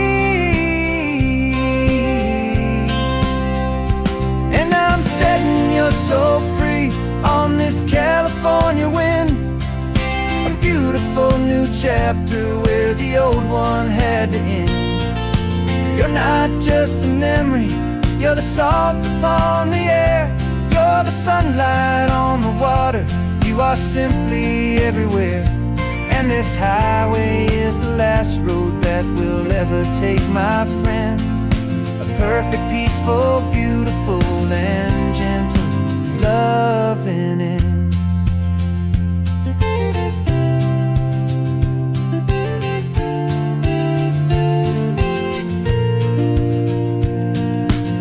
And I'm setting you so free on this California wind, a beautiful new chapter where the old one had to end. You're not just a memory, you're the salt upon the air, you're the sunlight on the water, you are simply everywhere. And this highway is the last road that we'll ever take, my friend. A perfect, peaceful, beautiful, and gentle, loving end.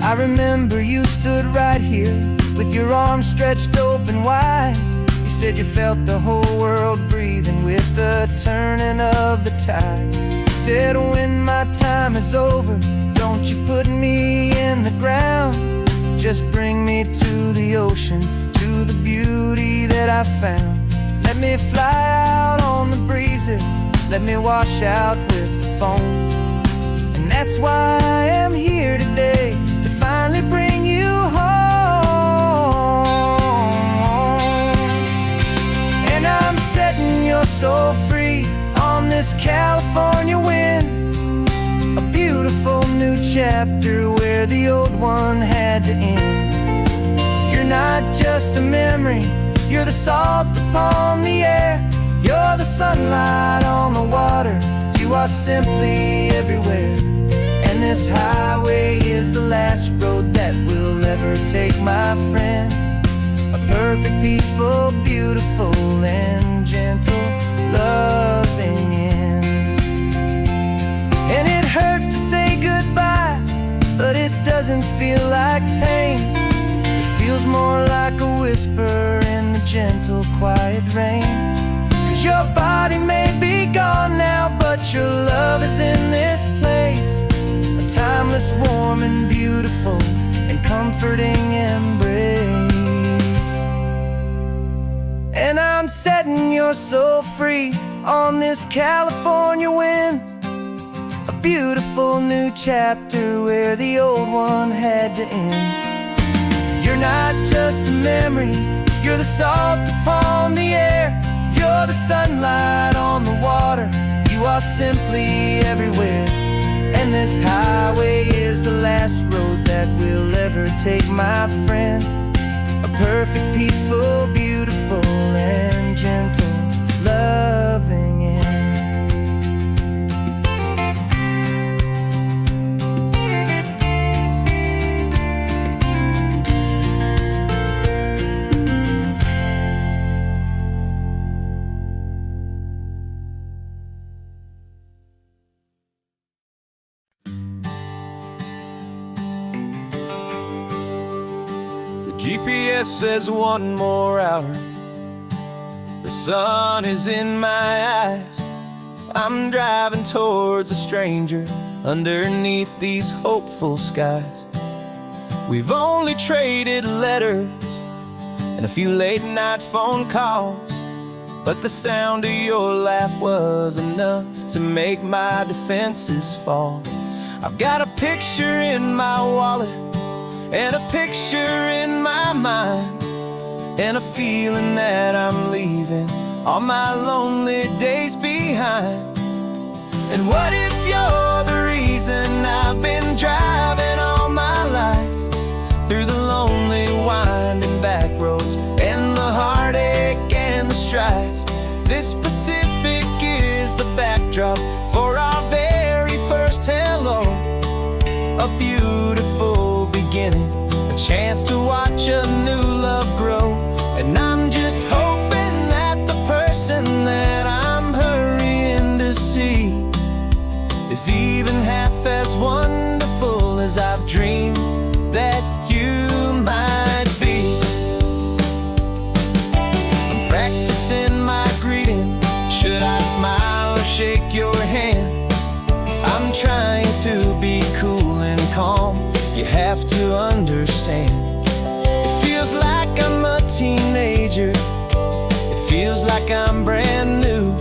I remember you stood right here with your arms stretched open wide. You said you felt the whole world breathing with the turning of the tide. You said when my time is over, don't you put me in the ground, just bring me to the ocean, to the beauty that I found. Let me fly out on the breezes, let me wash out with the foam. And that's why I am here today, to finally bring you home. And I'm setting you so free on this California wind, a beautiful new chapter where the old one had to end. You're not just a memory, you're the salt upon the air, you're the sunlight on the water, you are simply everywhere. And this highway is the last road that we'll ever take, my friend. A perfect, peaceful, beautiful, and gentle, loving end. And it hurts to say goodbye, but it doesn't feel like pain. It feels more like a whisper in the gentle, quiet rain. 'Cause your body may be gone now, but your love is in this place, a timeless, warm, and beautiful, and comforting embrace. And I'm setting your soul free on this California wind, a beautiful new chapter where the old one had to end. You're not just a memory, you're the salt upon the air, you're the sunlight on the water, you are simply everywhere. And this highway is the last road that we'll ever take, my friend. A perfect, peaceful, beautiful, and gentle, loving end. GPS says one more hour, the sun is in my eyes. I'm driving towards a stranger underneath these hopeful skies. We've only traded letters and a few late night phone calls, but the sound of your laugh was enough to make my defenses fall. I've got a picture in my wallet and a picture in my mind, and a feeling that I'm leaving all my lonely days behind. And what if you're the reason I've been driving all my life, through the lonely winding back roads and the heartache and the strife? This Pacific is the backdrop for our very first hello, a beautiful beginning, a chance to watch a new love grow. And I'm just hoping that the person that I'm hurrying to see is even half as wonderful as I've dreamed that you might be. I'm practicing my greeting. Should I smile or shake your hand? I'm trying to be cool and calm. You have to understand, it feels like I'm a teenager. It feels like I'm brand new.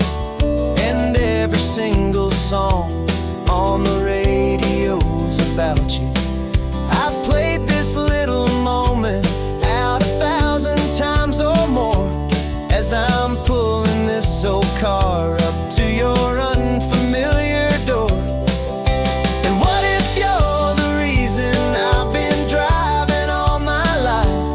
And every single song on the radio's about you. I've played this little moment out 1,000 times or more, as I'm pulling this old car up to your unfamiliar door. And what if you're the reason I've been driving all my life,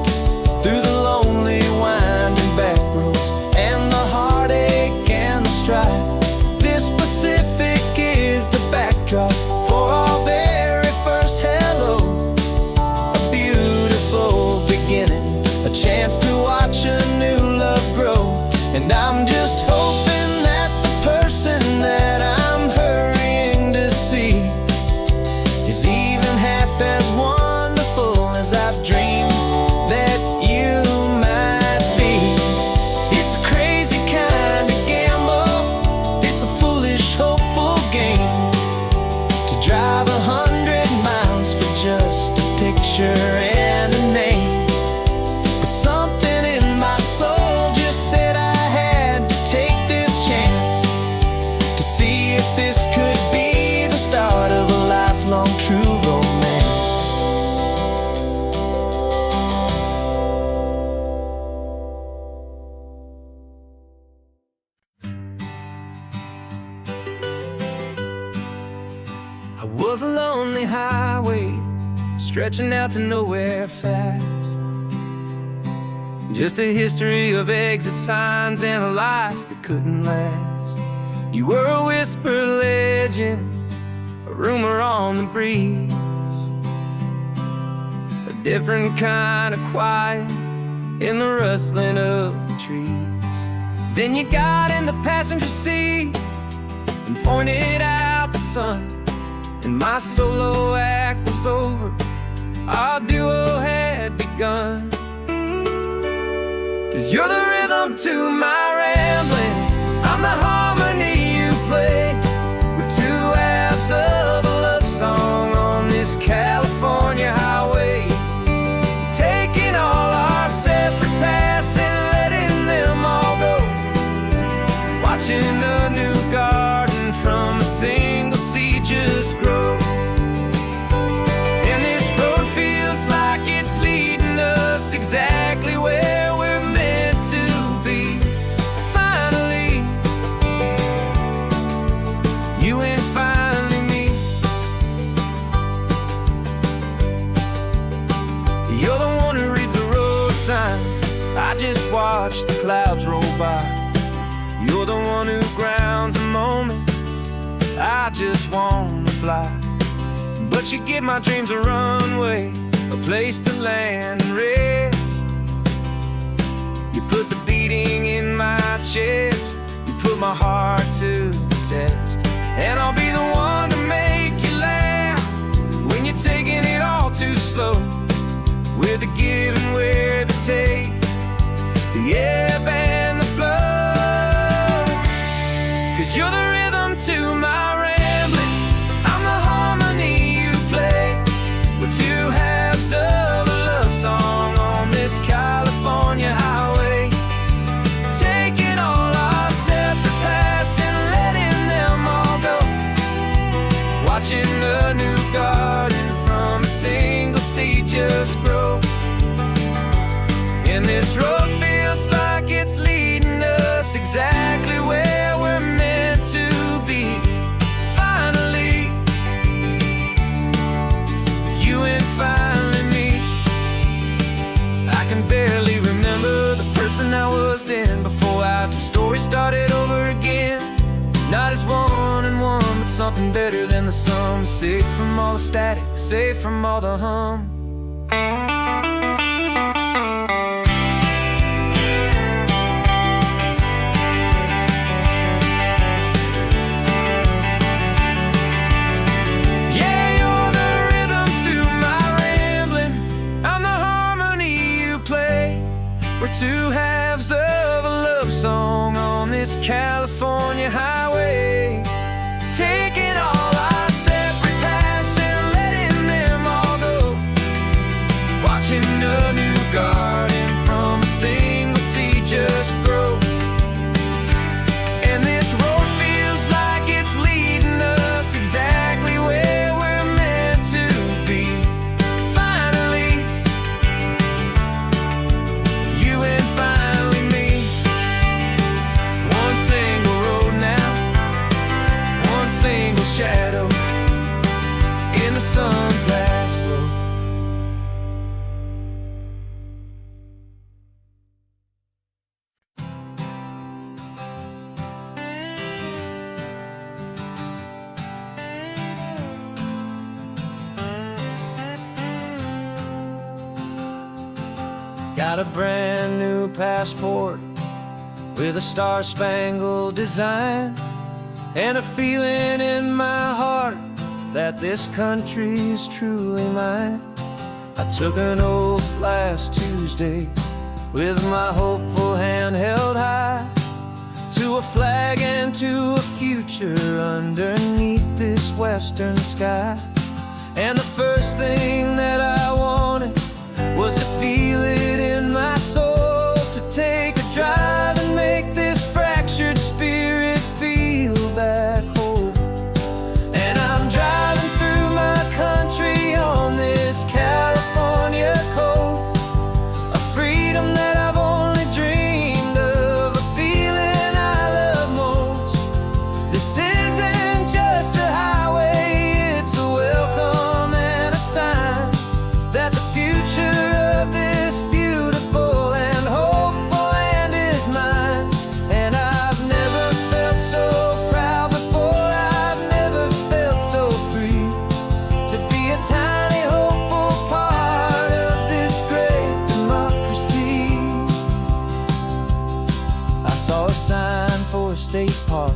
through the lonely winding back roads and the heartache and the strife? This Pacific is the backdrop for our very first hello, a beautiful beginning, a chance to watch a new love grow. And I'm just hoping that the person that I'm hurrying to see is even half as wonderful as I've dreamed that you might be. It's a crazy kind of gamble, it's a foolish, hopeful game, to drive 100 miles for just a picture and a name. But something in my soul just said I had to take this chance, to see if this could be the start of a lifelong true romance. I was a lonely highway, stretching out to nowhere fast. Just a history of exit signs and a life that couldn't last. You were a whisper legend, a rumor on the breeze, a different kind of quiet in the rustling of the trees. Then you got in the passenger seat and pointed out the sun, and my solo act was over, our duo had begun. 'Cause you're the rhythm to my rambling, I'm the harmony you play. We're two halves of a love song on this California highway, taking all our separate paths and letting them all go, watching a new garden from a single seed just grow. And this road feels like it's leading us exactly where we're to be. Finally, you and finally me. You're the one who reads the road signs, I just watch the clouds roll by. You're the one who grounds a moment, I just wanna fly. But you give my dreams a runway, a place to land and rest. You put the beating in my chest, you put my heart to the test. And I'll be the one to make you laugh when you're taking it all too slow. We're the give and we're the take, the ebb and the flow. 'Cause you're the rhythm to my rambling, I'm the harmony you play. We're two halves of a love song on this California highway, taking all our separate paths and letting them all go, watching a new garden from a single seed just something better than the sum. Safe from all the static, safe from all the hum. We're two halves of a love song on this California highway, taking all our separate paths and letting them all go, watching a new garden from a single seed just grow. And this road feels like it's leading us exactly where we're meant to be. Finally, you and finally me. One single road now, one single shadow in the sun's last glow. Got a brand new passport with a star-spangled design, and a feeling in my heart that this country's truly mine. I took an oath last Tuesday with my hopeful hand held high, to a flag and to a future underneath this western sky. And the first thing that I wanted was to feel it in my soul, to take a drive and make this fractured spirit feel back home. And I'm driving through my country on this California coast, a freedom that I've only dreamed of, a feeling I love most. This isn't just a highway, it's a welcome and a sign that the future of this beautiful and hopeful land is mine. And I've never felt so proud before, I've never felt so free, to be a tiny hopeful part of this great democracy. I saw a sign for a state park,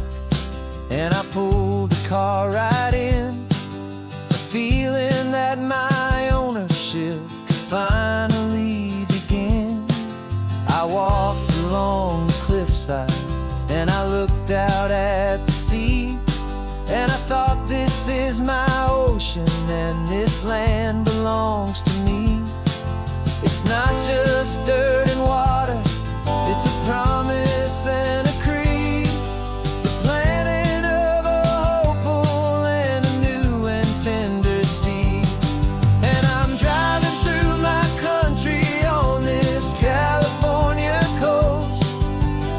and I pulled the car right in, a feeling that my ownership could finally begin. I walked along the cliffside and I looked out at the sea, and I thought, this is my ocean and this land belongs to me. It's not just dirt and water, it's a promise and a creed, the planting of a hopeful and a new and tender seed. And I'm driving through my country on this California coast,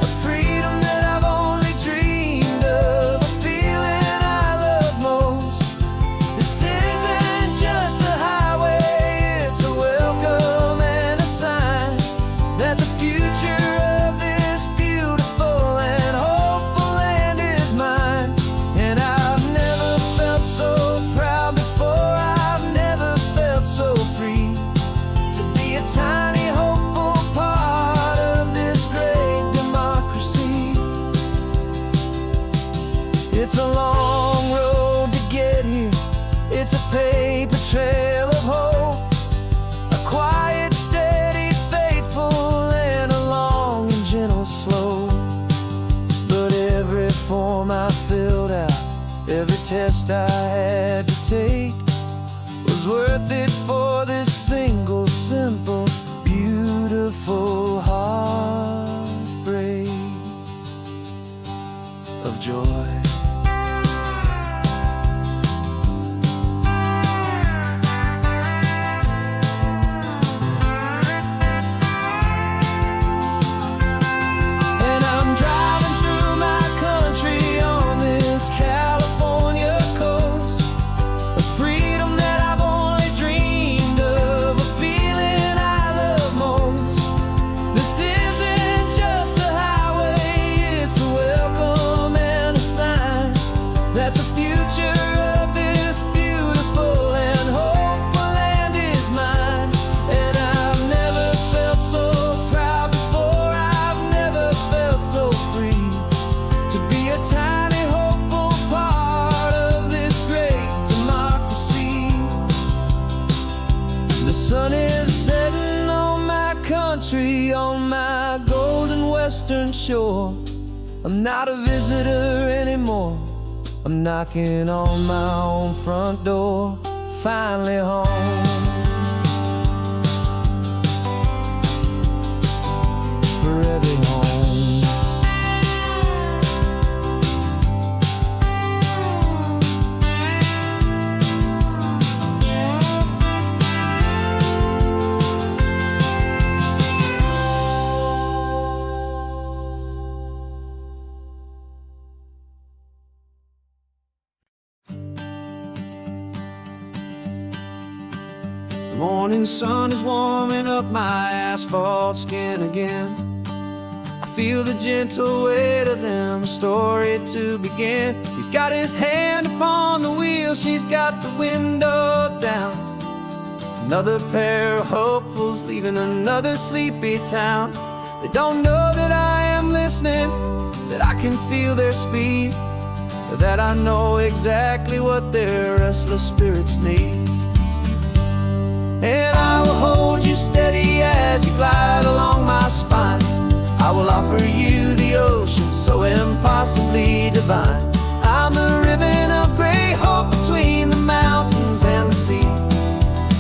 a freedom that I've only dreamed of, a feeling I love most. This isn't just a highway, it's a welcome and a sign that the future of this beautiful and hopeful land is mine. And I've never felt so proud before, I've never felt so free, to be a tiny hopeful part of this great democracy. It's a long road to get here, it's a paper trail of hope, a quiet, steady, faithful, and a long and gentle slope. But every form I filled out, every test I had to take, was worth it for this single, simple, beautiful heartbreak of joy. And I'm driving through my country on this California coast, a freedom that I've only dreamed The sun is setting on my country, on my golden western shore. I'm not a visitor anymore. I'm knocking on my own front door, finally home. Forever home. The morning sun is warming up my asphalt skin again. I feel the gentle weight of them, a story to begin. He's got his hand upon the wheel, she's got the window down. Another pair of hopefuls leaving another sleepy town. They don't know that I am listening, that I can feel their speed, or that I know exactly what their restless spirits need. And I will hold you steady as you glide along my spine. I will offer you the ocean so impossibly divine. I'm the ribbon of gray hope between the mountains and the sea.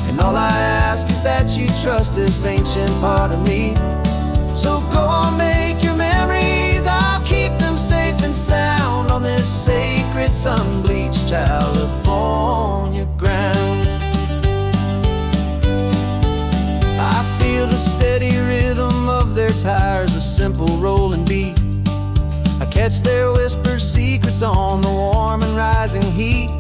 And all I ask is that you trust this ancient part of me. So go on, make your memories, I'll keep them safe and sound on this sacred sun-bleached California ground. I feel the steady rhythm of their tires, a simple rolling beat. I catch their whispered secrets on the warm and rising heat.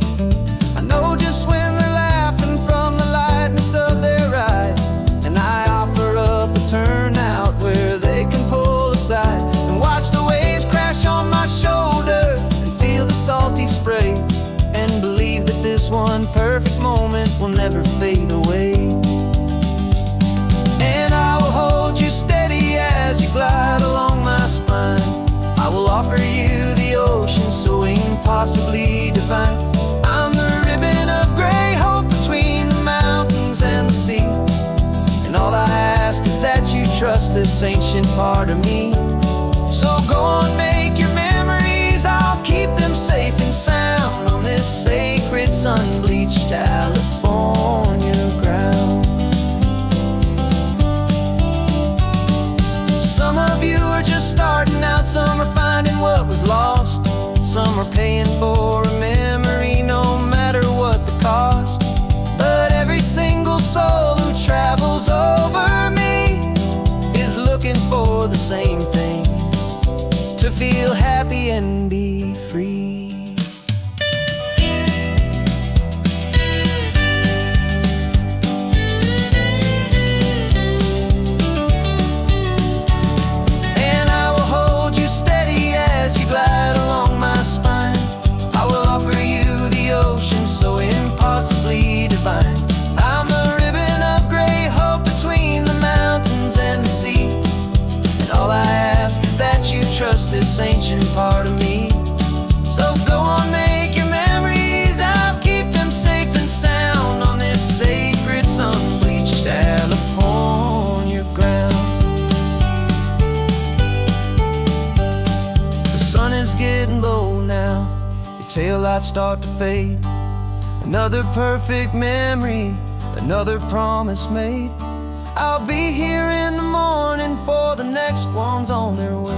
I know just when they're laughing from the lightness of their ride, and I offer up a turnout where they can pull aside and watch the waves crash on my shoulder and feel the salty spray, and believe that this one perfect moment will never fade away. And I will hold you steady as you glide along my spine. I will offer you the ocean so impossibly divine. I'm the ribbon of gray hope between the mountains and the sea. And all I ask is that you trust this ancient part of me. So go on, make your memories, I'll keep them safe and sound on this sacred sun-bleached California ground. Some of you are just starting out, some are finding what was lost, some are paying for a memory no matter what the cost. But every single soul who travels over me is looking for the same thing, to feel happy and be free. Glide along my spine. I will offer you the ocean so impossibly divine. I'm the ribbon of gray hope between the mountains and the sea. And all I ask is that you trust this ancient part of me. So go on, make your memories, I'll keep them safe and sound on this sacred sun-bleached California ground. The sun is getting low now, your taillights start to fade. Another perfect memory, another promise made. I'll be here in the morning for the next ones on their way.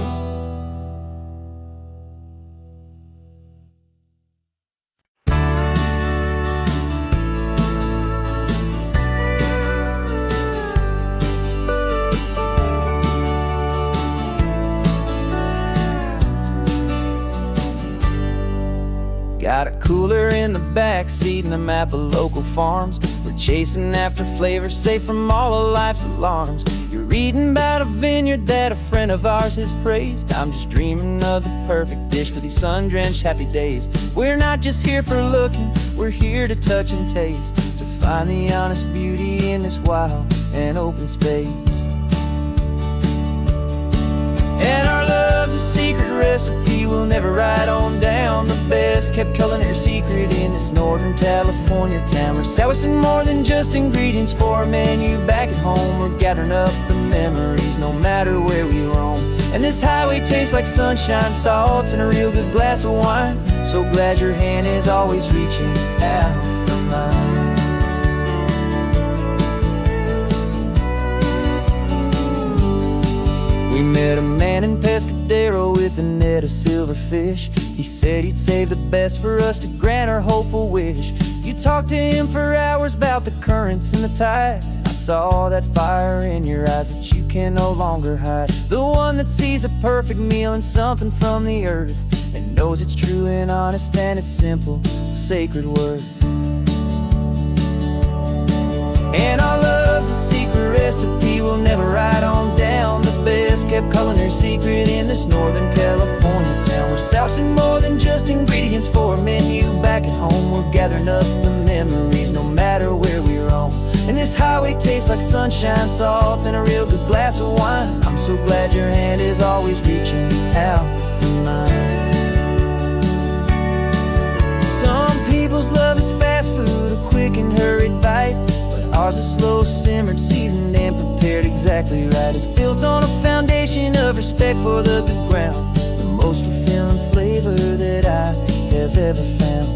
Got a cooler in the back seat and a map of local farms. We're chasing after flavors safe from all of life's alarms. You're reading about a vineyard that a friend of ours has praised. I'm just dreaming of the perfect dish for these sun-drenched happy days. We're not just here for looking, we're here to touch and taste, to find the honest beauty in this wild and open space. And our love love's a secret recipe we'll never write on down. The best kept culinary secret in this Northern California town, where sour's more than just ingredients for a menu. Back at home, we're gathering up the memories no matter where we roam. And this highway tastes like sunshine, salt, and a real good glass of wine. So glad your hand is always reaching out for mine. We met a man in Pescadero with a net of silverfish. He said he'd save the best for us to grant our hopeful wish. You talked to him for hours about the currents and the tide. I saw that fire in your eyes that you can no longer hide. The one that sees a perfect meal in something from the earth, and knows it's true and honest and it's simple, sacred worth. And our love's a secret recipe we'll never write on down. The best kept culinary secret in this Northern California town, where sour's more than just ingredients for a menu. Back at home, we're gathering up the memories no matter where we roam. And this highway tastes like sunshine, salt, and a real good glass of wine. I'm so glad your hand is always reaching out for mine. Some people's love is fast food, a quick and hurried bite, but ours is slow, simmered, seasoned, and prepared exactly right. It's built on a foundation of respect for the good ground, the most fulfilling flavor that I have ever found.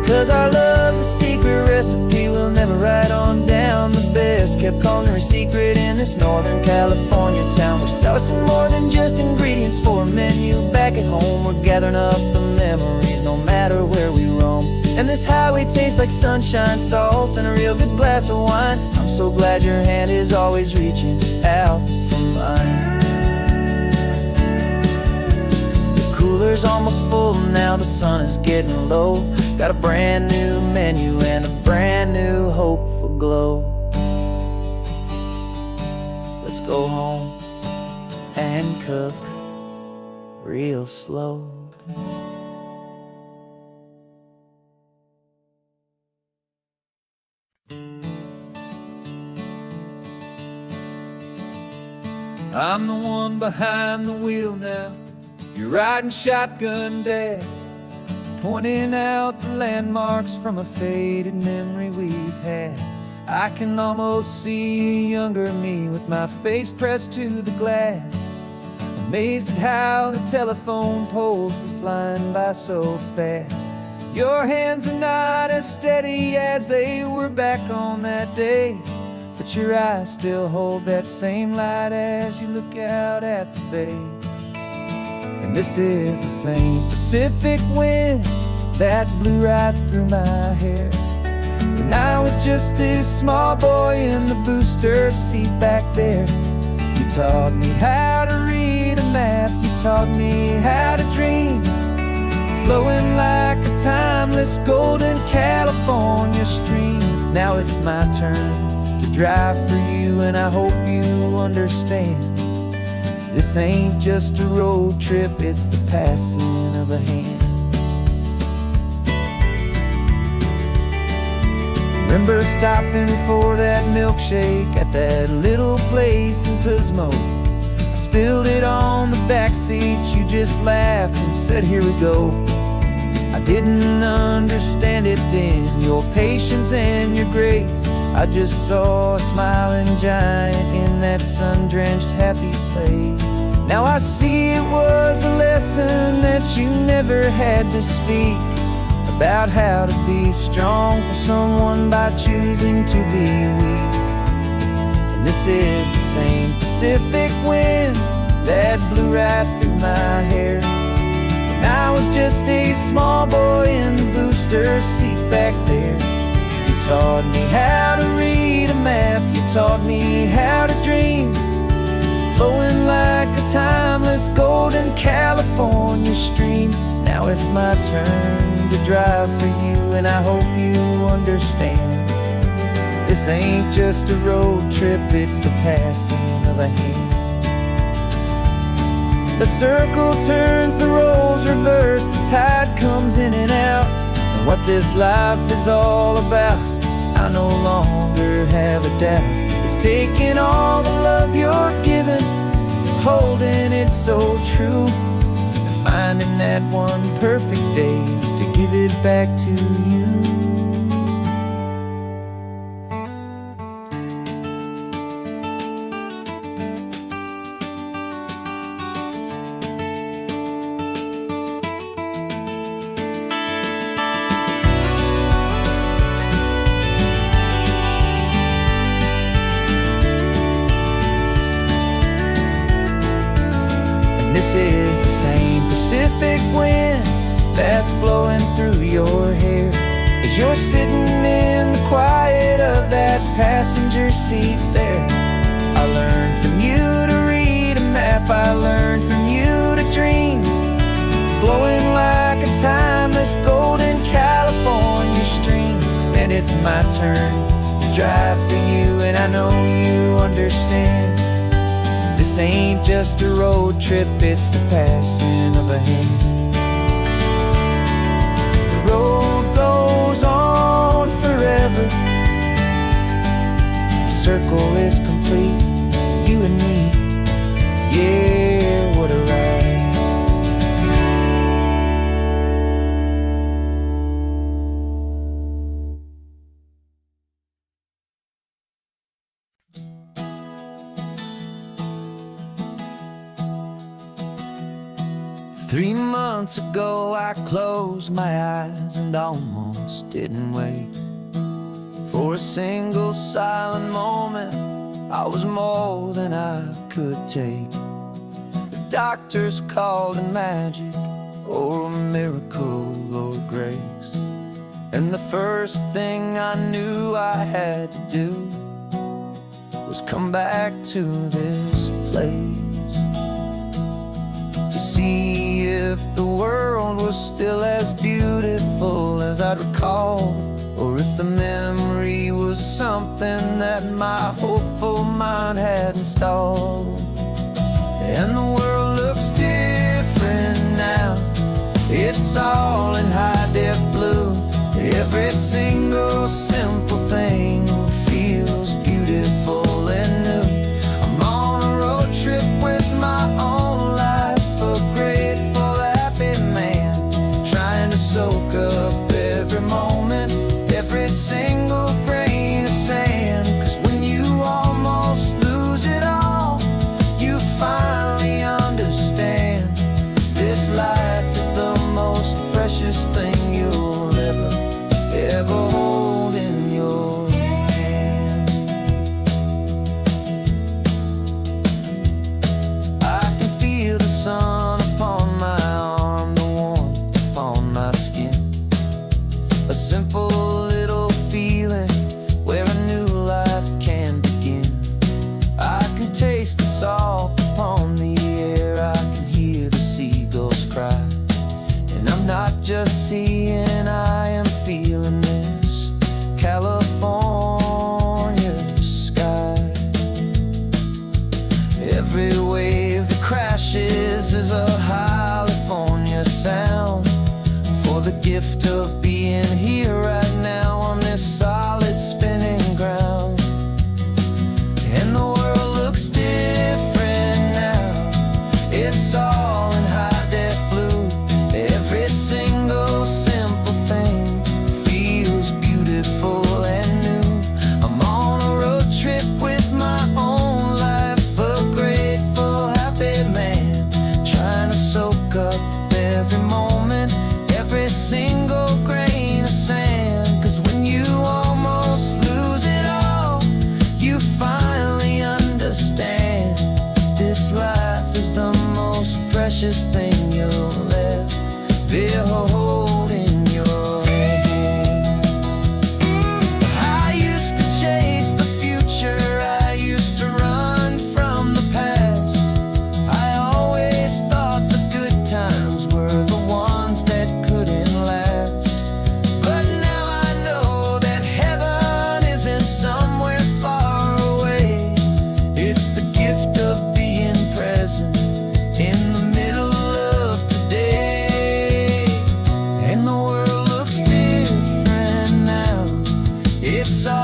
'Cause our love's a secret recipe we'll never write on down. The best kept culinary secret in this Northern California town, where sour's more than just ingredients for a menu. Back at home, we're gathering up the memories no matter where we roam. And this highway tastes like sunshine, salt, and a real good glass of wine. I'm so glad your hand is always reaching out for mine. The cooler's almost full now, the sun is getting low. Got a brand new menu and a brand new hopeful glow. Let's go home and cook real slow. I'm the one behind the wheel now. You're riding shotgun, Dad, pointing out the landmarks from a faded memory we've had. I can almost see a younger me with my face pressed to the glass, amazed at how the telephone poles were flying by so fast. Your hands are not as steady as they were back on that day, but your eyes still hold that same light as you look out at the bay. And this is the same Pacific wind that blew right through my hair when I was just a small boy in the booster seat back there. You taught me how to read a map, you taught me how to dream, flowing like a timeless golden California stream. Now it's my turn to drive for you, and I hope you understand. This ain't just a road trip, it's the passing of a hand. Remember stopping for that milkshake at that little place in Pismo? I spilled it on the backseat, you just laughed and said, here we go. I didn't understand it then, your patience and your grace. I just saw a smiling giant in that sun-drenched happy place. Now I see it was a lesson that you never had to speak, about how to be strong for someone by choosing to be weak. And this is the same Pacific wind that blew right through my hair when I was just a small boy in the booster seat back there. You taught me how to read a map, you taught me how to dream, flowing like a timeless golden California stream. Now it's my turn to drive for you, and I hope you understand. This ain't just a road trip, it's the passing of a hand. The circle turns, the roles reverse, the tide comes in and out. And what this life is all about, I no longer have a doubt. It's taking all the love you're given, holding it so true, and finding that one perfect day to give it back to you. This is the same Pacific wind that's blowing through your hair as you're sitting in the quiet of that passenger seat there. I learned from you to read a map, I learned from you to dream, flowing like a timeless golden California stream. And it's my turn to drive for you, and I know you understand. This ain't just a road trip, it's the passing of a hand. The road goes on forever, the circle is complete, you and me, yeah, what a ride. 3 months ago I closed my eyes and almost didn't wake. For a single silent moment, I was more than I could take. The doctors called it magic, or a miracle, or grace. And the first thing I knew I had to do was come back to this place, to see if the world was still as beautiful as I'd recall, or if the memory was something that my hopeful mind had installed. And the world looks different now, it's all in high-def blue. Every single simple thing feels beautiful and new. I'm on a road trip with my own life, a grateful, happy man, trying to soak up every moment, every single grain of sand. 'Cause when you almost lose it all, you finally understand this life is the most precious thing you'll ever hold in your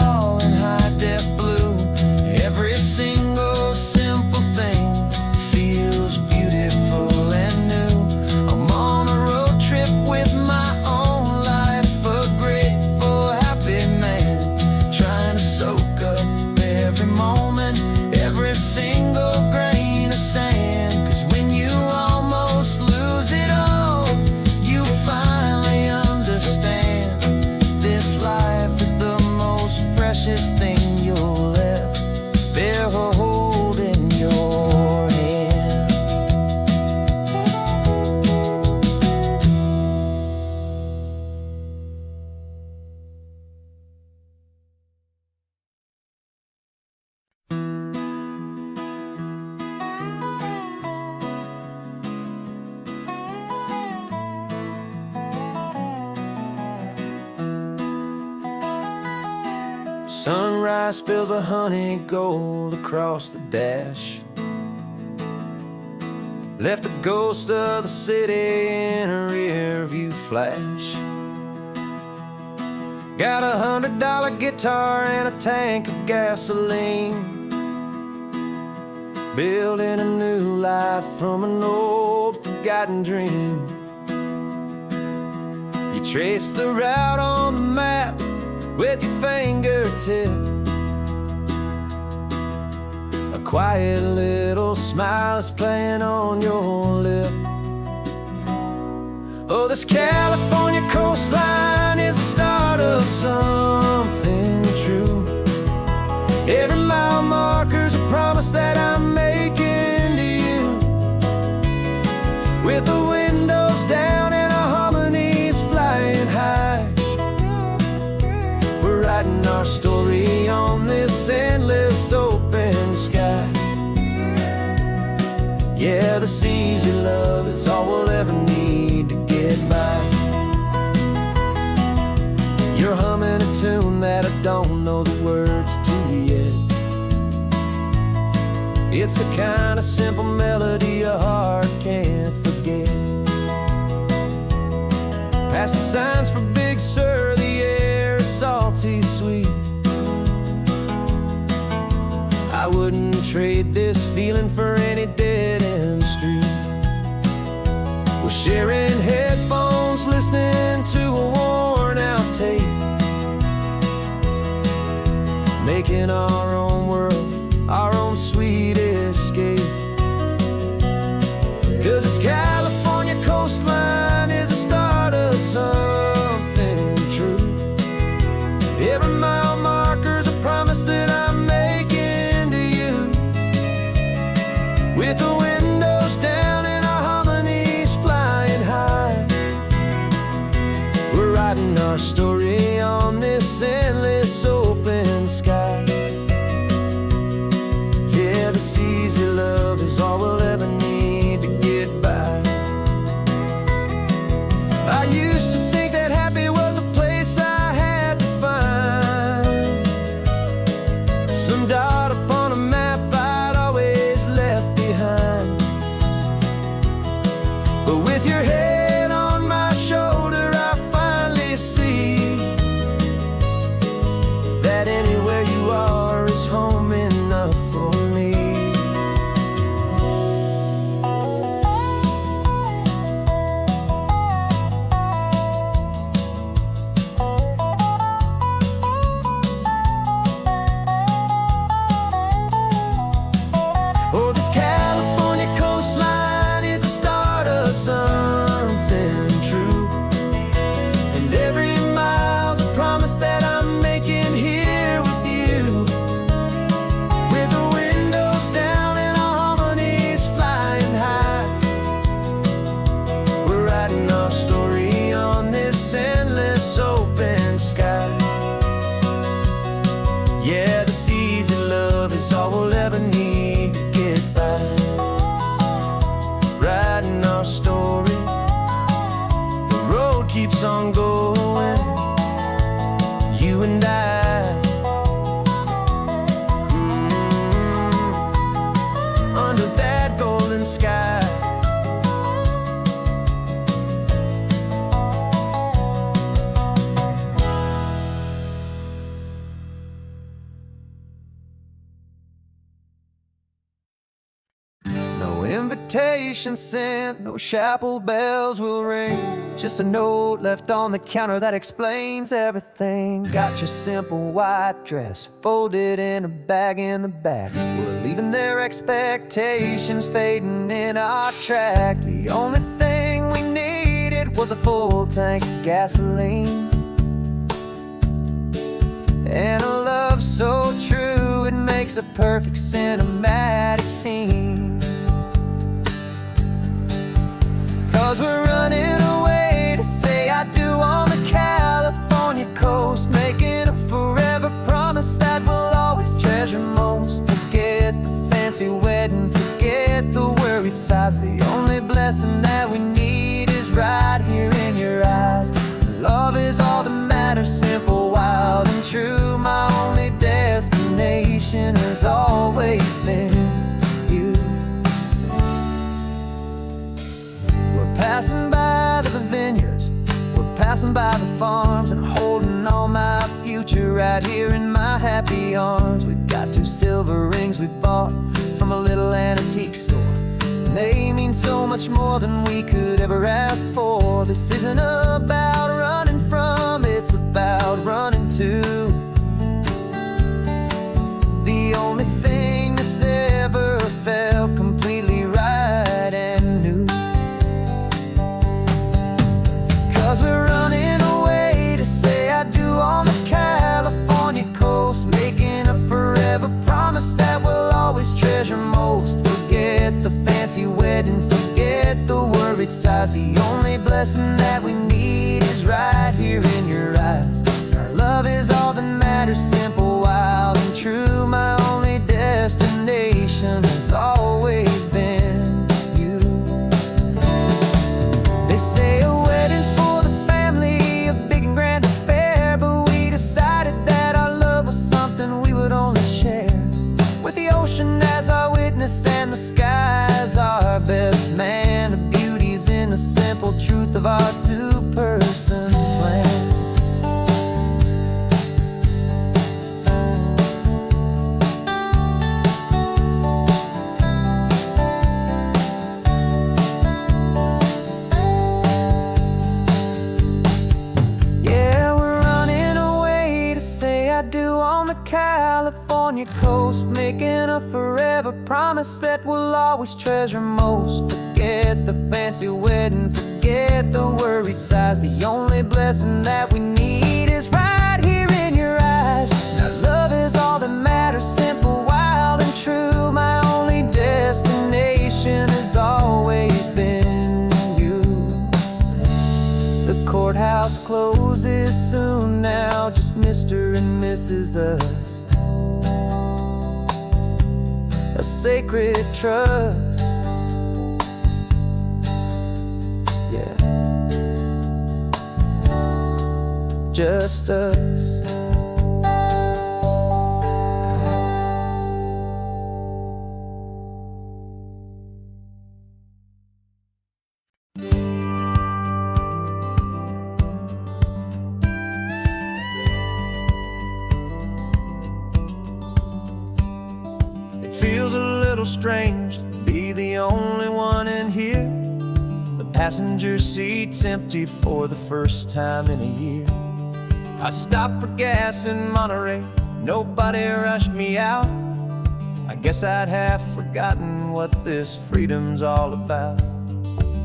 all in high def blue. Every single simple thing feels beautiful and new. I'm on a road trip with my own life, a grateful, happy man, trying to soak up every moment, every single grain of sand. 'Cause when you almost lose it all, you finally understand this life is the most precious thing you'll ever hold in your hand. Sunrise spills a honey gold across the dash, left the ghost of the city in a rear view flash. Got a $100 guitar and a tank of gasoline, building a new life from an old forgotten dream. You trace the route on the map with your fingertip, a quiet little smile is playing on your lip. Oh, this California coastline is the start of something true. Every mile marker's a promise that I'm making to you. With the windows down and our harmonies flying high, we're writing our story on this endless open sky. Yeah, this easy love is all we'll ever need to get by. You're humming a tune that I don't know the words to yet. It's the kind of simple melody your heart can't forget. Past the signs for Big Sur, the air is salty sweet. I wouldn't trade this feeling for any dead-end street. We're sharing headphones, listening to a worn-out tape, making our own world, our own sweet escape. 'Cause this California coastline is the start of something true. Every mile marker's a promise that I'm making to you. With the windows down and our harmonies flying high, we're writing our story on this endless open sky. Yeah, this easy love is all we'll ever need to get by. I used to think that happy was a place I had to find, some dot upon a map I'd always left behind. But with your head on my shoulder, I finally see that anywhere you are is home enough for me. Oh, this California coastline is the start of something true. And every mile's a promise that I'm making here with you. With the windows down and our harmonies flying high, we're writing our story on this endless open sky. Yeah, this easy love is all we'll ever need to get by. Writing our story, the road keeps on going, you and I. Under that golden sky. invitation sent, no chapel bells will ring. Just a note left on the counter that explains everything. Got your simple white dress folded in a bag in the back. We're leaving their expectations fading in our track. The only thing we needed was a full tank of gasoline, and a love so true it makes a perfect cinematic scene. 'Cause we're running away to say I do on the California coast, making a forever promise that we'll always treasure most. Forget the fancy wedding, forget the worried sighs. The only blessing that we need is right here in your eyes. Love is all that matters, simple, wild, and true. My only destination has always been you. We're passing by the vineyards, we're passing by the farms, and holding all my future right here in my happy arms. We've got 2 silver rings we bought from a little antique store. They mean so much more than we could ever ask for. This isn't about running from, it's about running to the only thing that's ever felt completely right and new. 'Cause we're running away to say I do on the California coast, making a forever promise that we'll always treasure most. Forget the fancy wedding, forget the worried sighs. The only blessing that we need is right here in your eyes. Our love is all that matters, simple, wild, and true. My only destination has always been you. They say a wedding's for the family, a big and grand affair, but we decided that our love was something we would only share with the ocean as our witness and the sky as our best man. The beauty's in the simple truth of our 2-person plan. Yeah, we're running away to say I do on the California coast, making a forever promise that we'll always treasure most. Forget the fancy wedding, forget the worried sighs. The only blessing that we need is right here in your eyes. Now love is all that matters, simple, wild, and true. My only destination has always been you. The courthouse closes soon now, just Mr. and Mrs. Us. A sacred trust, yeah, just us. Feels a little strange to be the only one in here. The passenger seat's empty for the first time in a year. I stopped for gas in Monterey, nobody rushed me out. I guess I'd half forgotten what this freedom's all about.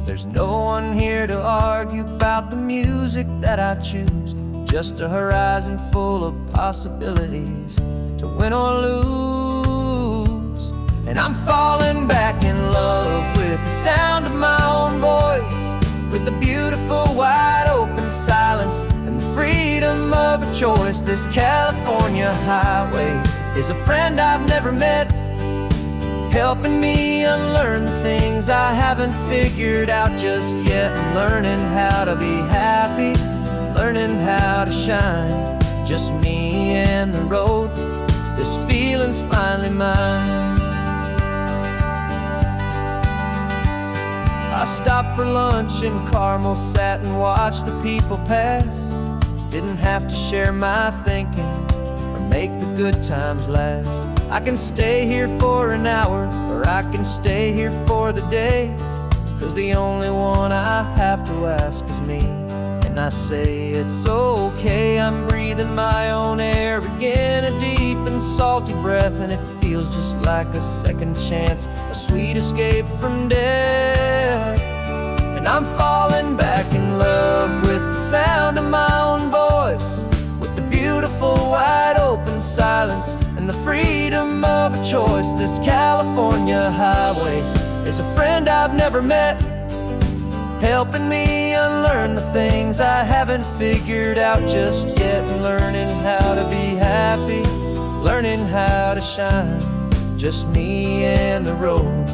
There's no one here to argue about the music that I choose, just a horizon full of possibilities to win or lose. And I'm falling back in love with the sound of my own voice, with the beautiful wide open silence and the freedom of a choice. This California highway is a friend I've never met, helping me unlearn the things I haven't figured out just yet. I'm learning how to be happy, learning how to shine, just me and the road. This feeling's finally mine. I stopped for lunch in Carmel, sat and watched the people pass. Didn't have to share my thinking or make the good times last. I can stay here for an hour, or I can stay here for the day, 'cause the only one I have to ask is me. And I say it's okay, I'm breathing my own air again, a deep and salty breath, and it feels just like a second chance, a sweet escape from death. And I'm falling back in love with the sound of my own voice, with the beautiful wide open silence and the freedom of a choice. This California highway is a friend I've never met, helping me unlearn the things I haven't figured out just yet, and learning how to be happy, learning how to shine, just me and the road.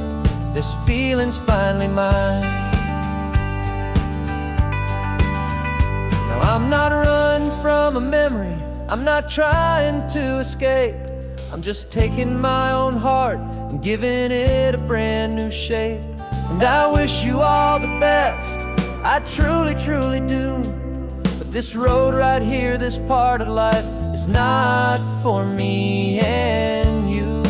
This feeling's finally mine. Now I'm not running from a memory, I'm not trying to escape, I'm just taking my own heart and giving it a brand new shape. And I wish you all the best, I truly, truly do. But this road right here, this part of life, is not for me and you.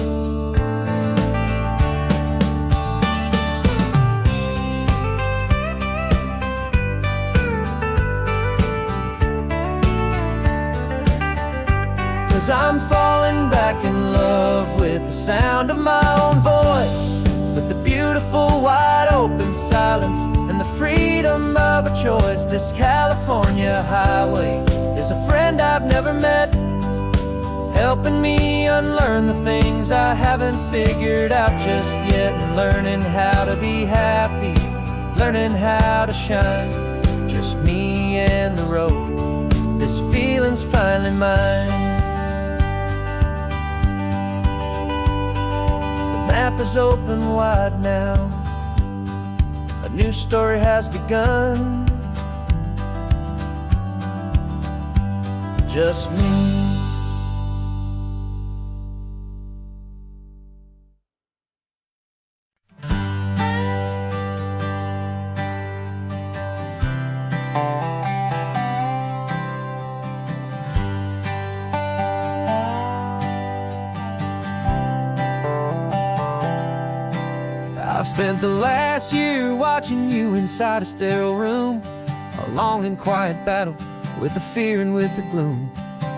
Cause I'm falling back in love with the sound of my own voice, with the beautiful wide open silence and the freedom of a choice. This California highway is a friend I've never met, helping me unlearn the things I haven't figured out just yet, and learning how to be happy, learning how to shine, just me and the road. This feeling's finally mine. The map is open wide now, a new story has begun, just me. I've spent the last year watching you inside a sterile room, a long and quiet battle with the fear and with the gloom.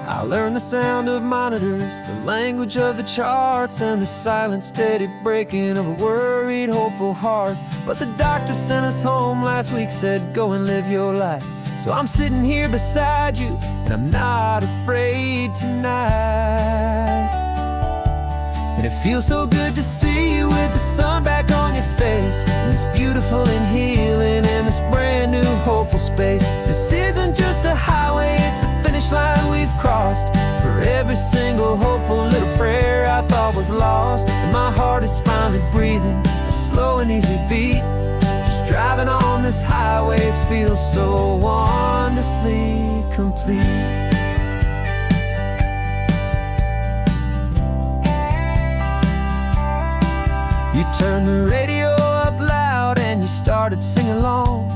I learned the sound of monitors, the language of the charts, and the silent steady breaking of a worried, hopeful heart. But the doctor sent us home last week, said go and live your life. So I'm sitting here beside you, and I'm not afraid tonight. And it feels so good to see you with the sun back on your face, and this beautiful and healing in this brand new hopeful space. This isn't just a highway, it's a finish line we've crossed. For every single hopeful little prayer I thought was lost, and my heart is finally breathing a slow and easy beat. Just driving on this highway feels so wonderfully complete. You turned the radio up loud and you started singing along,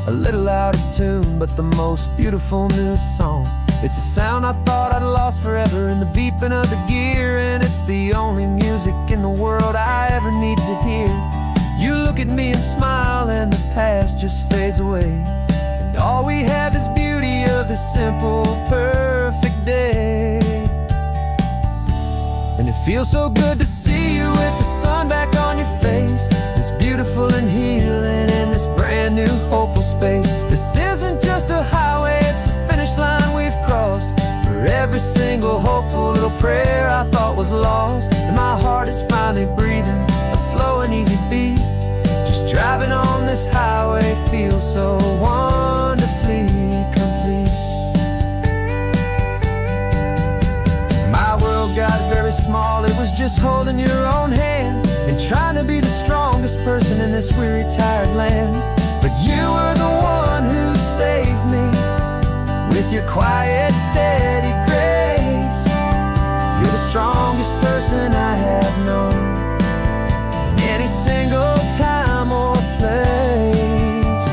a little out of tune, but the most beautiful new song. It's a sound I thought I'd lost forever in the beeping of the gear, and it's the only music in the world I ever need to hear. You look at me and smile, and the past just fades away, and all we have is beauty of this simple, perfect day. And it feels so good to see you with the sun back on your face, this beautiful and healing in this brand new hopeful space. This isn't just a highway, it's a finish line we've crossed. For every single hopeful little prayer I thought was lost, and my heart is finally breathing a slow and easy beat. Just driving on this highway feels so wonderfully complete. My world got very small, it was just holding your own hand and trying to be the strongest person in this weary, tired land. But you were the one who saved me with your quiet, steady grace. You're the strongest person I have known in any single time or place.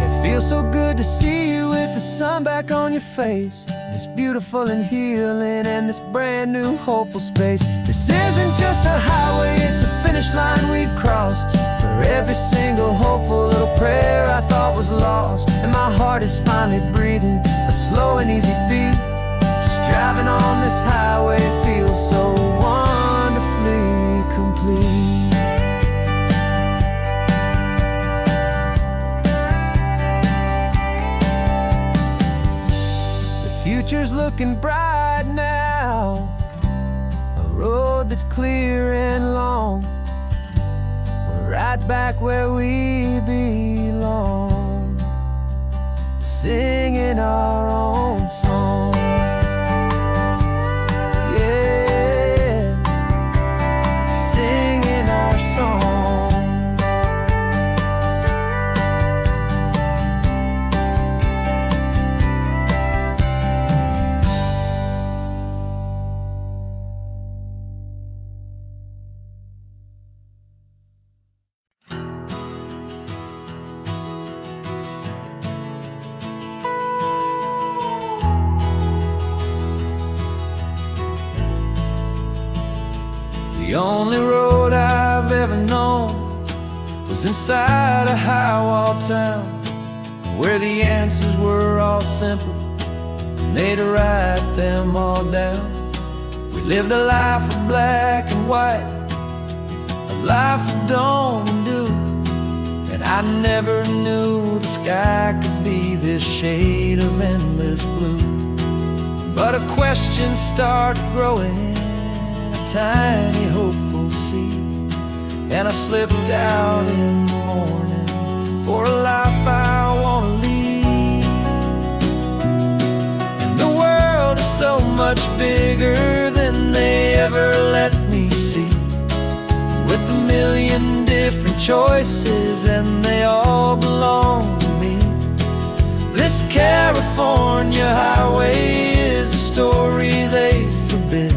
It feels so good to see you with the sun back on your face, this It's beautiful and healing, and this brand new hopeful space. This isn't just a highway, it's a finish line we've crossed. For every single hopeful little prayer I thought was lost. And my heart is finally breathing a slow and easy beat. Just driving on this highway feels so wonderfully complete. Future's looking bright now, a road that's clear and long. We're right back where we belong, singing our own song. Yeah, singing our song. The only road I've ever known was inside a high-walled town, where the answers were all simple, and they'd write them all down. We lived a life of black and white, a life of dawn and dew, and I never knew the sky could be this shade of endless blue. But a question started growing, tiny hopeful seed, and I slipped out in the morning for a life I want to lead. And the world is so much bigger than they ever let me see, with a million different choices and they all belong to me. This California highway is a story they forbid,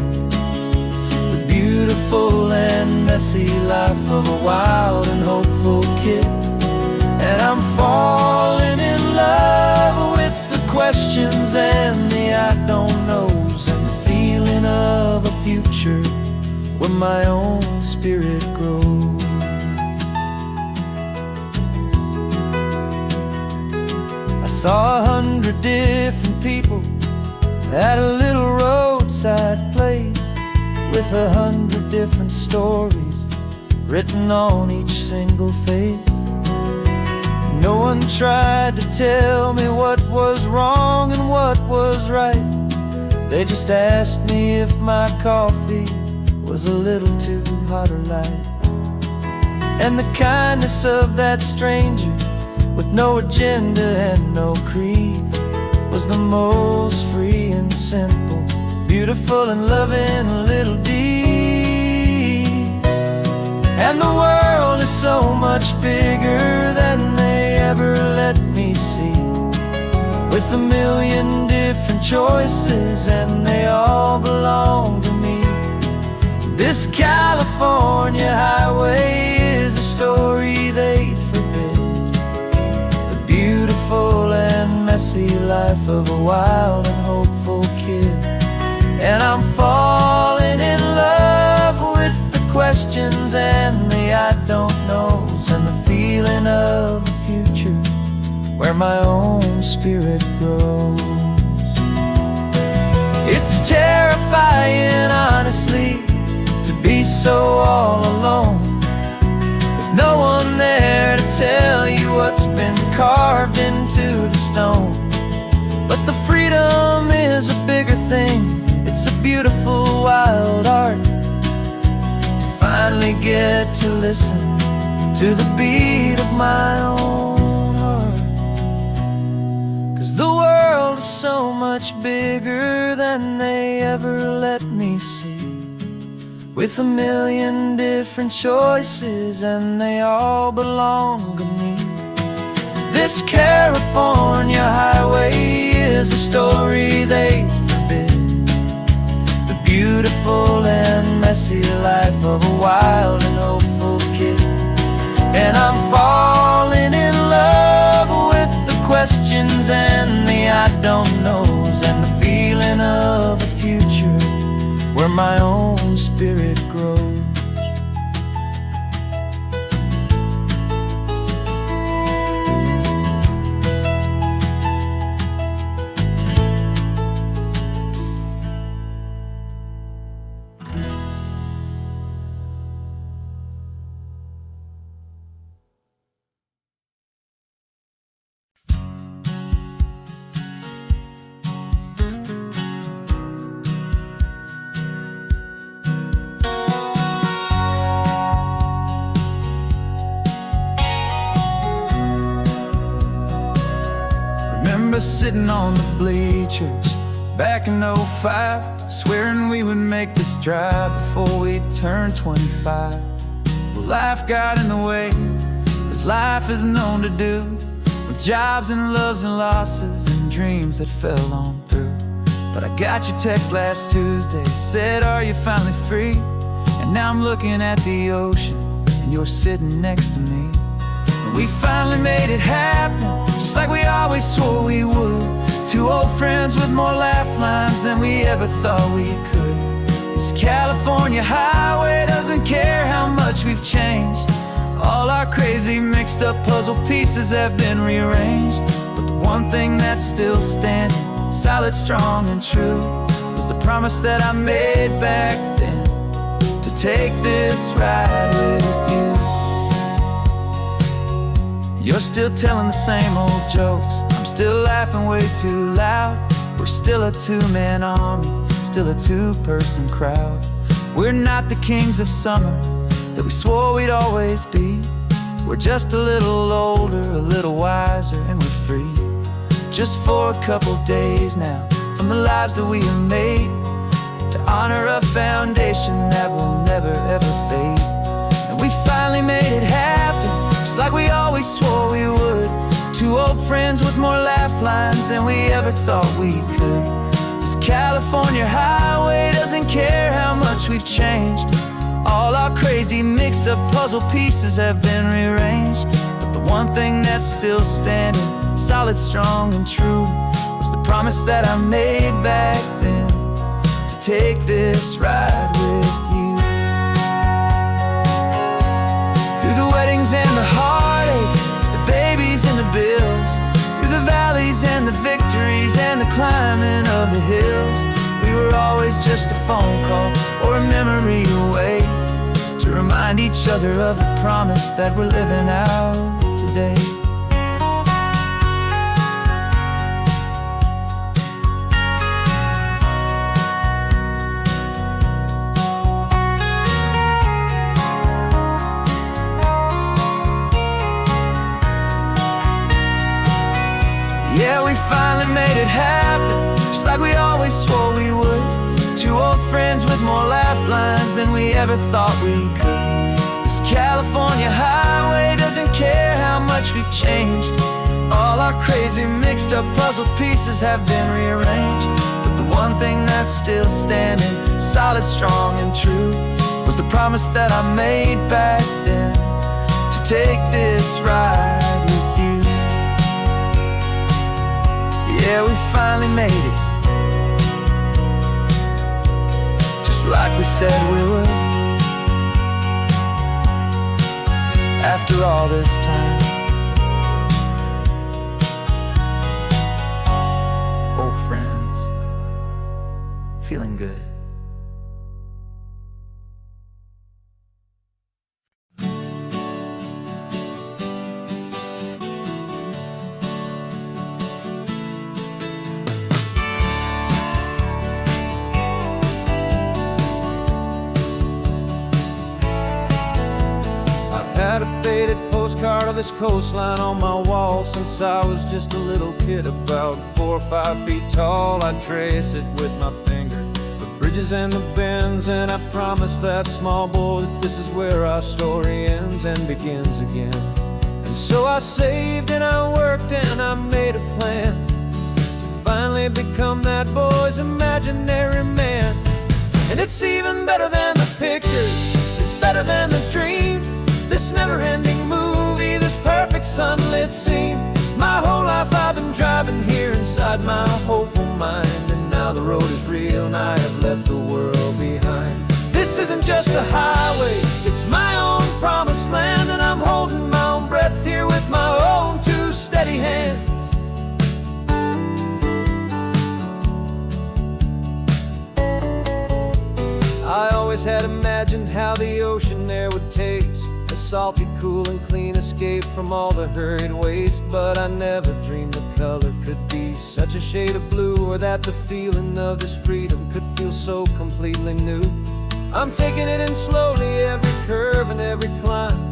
beautiful and messy life of a wild and hopeful kid. And I'm falling in love with the questions and the I don't knows, and the feeling of a future where my own spirit grows. I saw 100 different people at a little roadside place, with 100 different stories written on each single face. No one tried to tell me what was wrong and what was right. They just asked me if my coffee was a little too hot or light. And the kindness of that stranger, with no agenda and no creed, was the most free and simple, beautiful and loving little deed. And the world is so much bigger than they ever let me see, with a million different choices and they all belong to me. This California highway is a story they'd forbid, the beautiful and messy life of a wild and hopeful kid. And I'm falling in love with the questions and the I don't knows, and the feeling of a future where my own spirit grows. It's terrifying, honestly, to be so all alone, with no one there to tell you what's been carved into the stone. But the freedom is a bigger thing. It's a beautiful wild art to finally get to listen to the beat of my own heart. 'Cause the world is so much bigger than they ever let me see, with a million different choices and they all belong to me. This California highway is a story they forbid, the beautiful and messy life of a wild and hopeful kid. And I'm falling in love with the questions and the I don't knows, and the feeling sitting on the bleachers back in '05, swearing we would make this drive before we turned 25. Well, life got in the way, as life is known to do, with jobs and loves and losses and dreams that fell on through. But I got your text last Tuesday, said, are you finally free? And now I'm looking at the ocean, and you're sitting next to me. And we finally made it happen, just like we always swore we would. Two old friends with more laugh lines than we ever thought we could. This California highway doesn't care how much we've changed. All our crazy mixed up puzzle pieces have been rearranged. But the one thing that's still standing, solid, strong, and true, was the promise that I made back then, to take this ride with you. You're still telling the same old jokes, I'm still laughing way too loud. We're still a two-man army, still a two-person crowd. We're not the kings of summer that we swore we'd always be. We're just a little older, a little wiser, and we're free. Just for a couple days now, from the lives that we have made, to honor a foundation that will never ever fade. And we finally made it happen, just like we always swore we would. Two old friends with more laugh lines than we ever thought we could. This California highway doesn't care how much we've changed. All our crazy mixed up puzzle pieces have been rearranged. But the one thing that's still standing, solid, strong, and true, was the promise that I made back then, to take this ride with you. Through the weddings and the heartaches, the babies and the bills, through the valleys and the victories and the climbing of the hills, we were always just a phone call or a memory away, to remind each other of the promise that we're living out today. Yeah, we finally made it happen, just like we always swore we would. Two old friends with more laugh lines than we ever thought we could. This California highway doesn't care how much we've changed. All our crazy mixed up puzzle pieces have been rearranged. But the one thing that's still standing, solid, strong, and true, was the promise that I made back then, to take this ride with you. Yeah, we finally made it, just like we said we would. After all this time, old friends, feeling good. Had a faded postcard of this coastline on my wall since I was just a little kid, about 4 or 5 feet tall. I trace it with my finger, the bridges and the bends, and I promised that small boy that this is where our story ends and begins again. And so I saved and I worked and I made a plan to finally become that boy's imaginary man. And it's even better than the pictures, it's better than the dream, this never-ending movie, this perfect sunlit scene. My whole life I've been driving here inside my hopeful mind, and now the road is real and I have left the world behind. This isn't just a highway, it's my own promised land, and I'm holding my own breath here with my own two steady hands. I always had imagined how the ocean air would taste, a salty, cool, and clean escape from all the hurried waste. But I never dreamed the color could be such a shade of blue, or that the feeling of this freedom could feel so completely new. I'm taking it in slowly, every curve and every climb,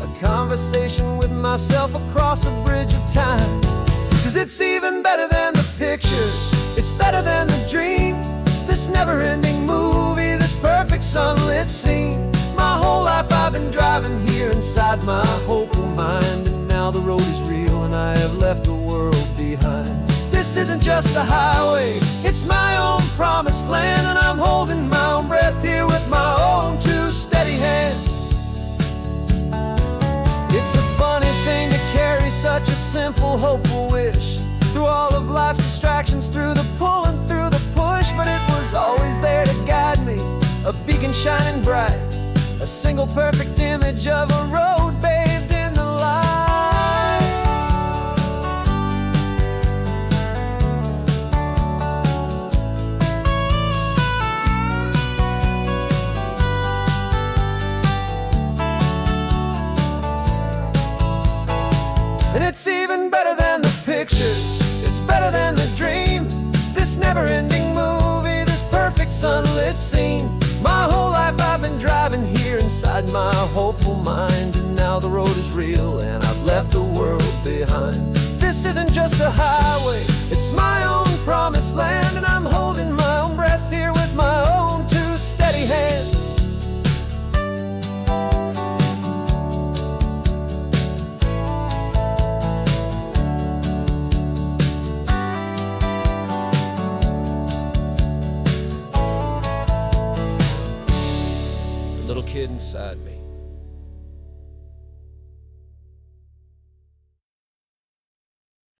a conversation with myself across a bridge of time. 'Cause it's even better than the pictures, it's better than the dream. This never-ending movie, this perfect sunlit scene. My whole life I've been driving here inside my hopeful mind, and now the road is real and I have left the world behind. This isn't just a highway, it's my own promised land, and I'm holding my own breath here with my own two steady hands. It's a funny thing to carry such a simple, hopeful wish through all of life's distractions, through the pull and through the push. But it was always there to guide me, a beacon shining bright, a single perfect image of a road bathed in the light. And it's even better than the pictures, it's better than the dream. This never-ending movie, this perfect sunlit scene. My whole life I've been driving here inside my hopeful mind, and now the road is real and I've left the world behind. This isn't just a highway, it's my own promised land, and I'm holding my own breath here with my own two steady hands. Little kid inside me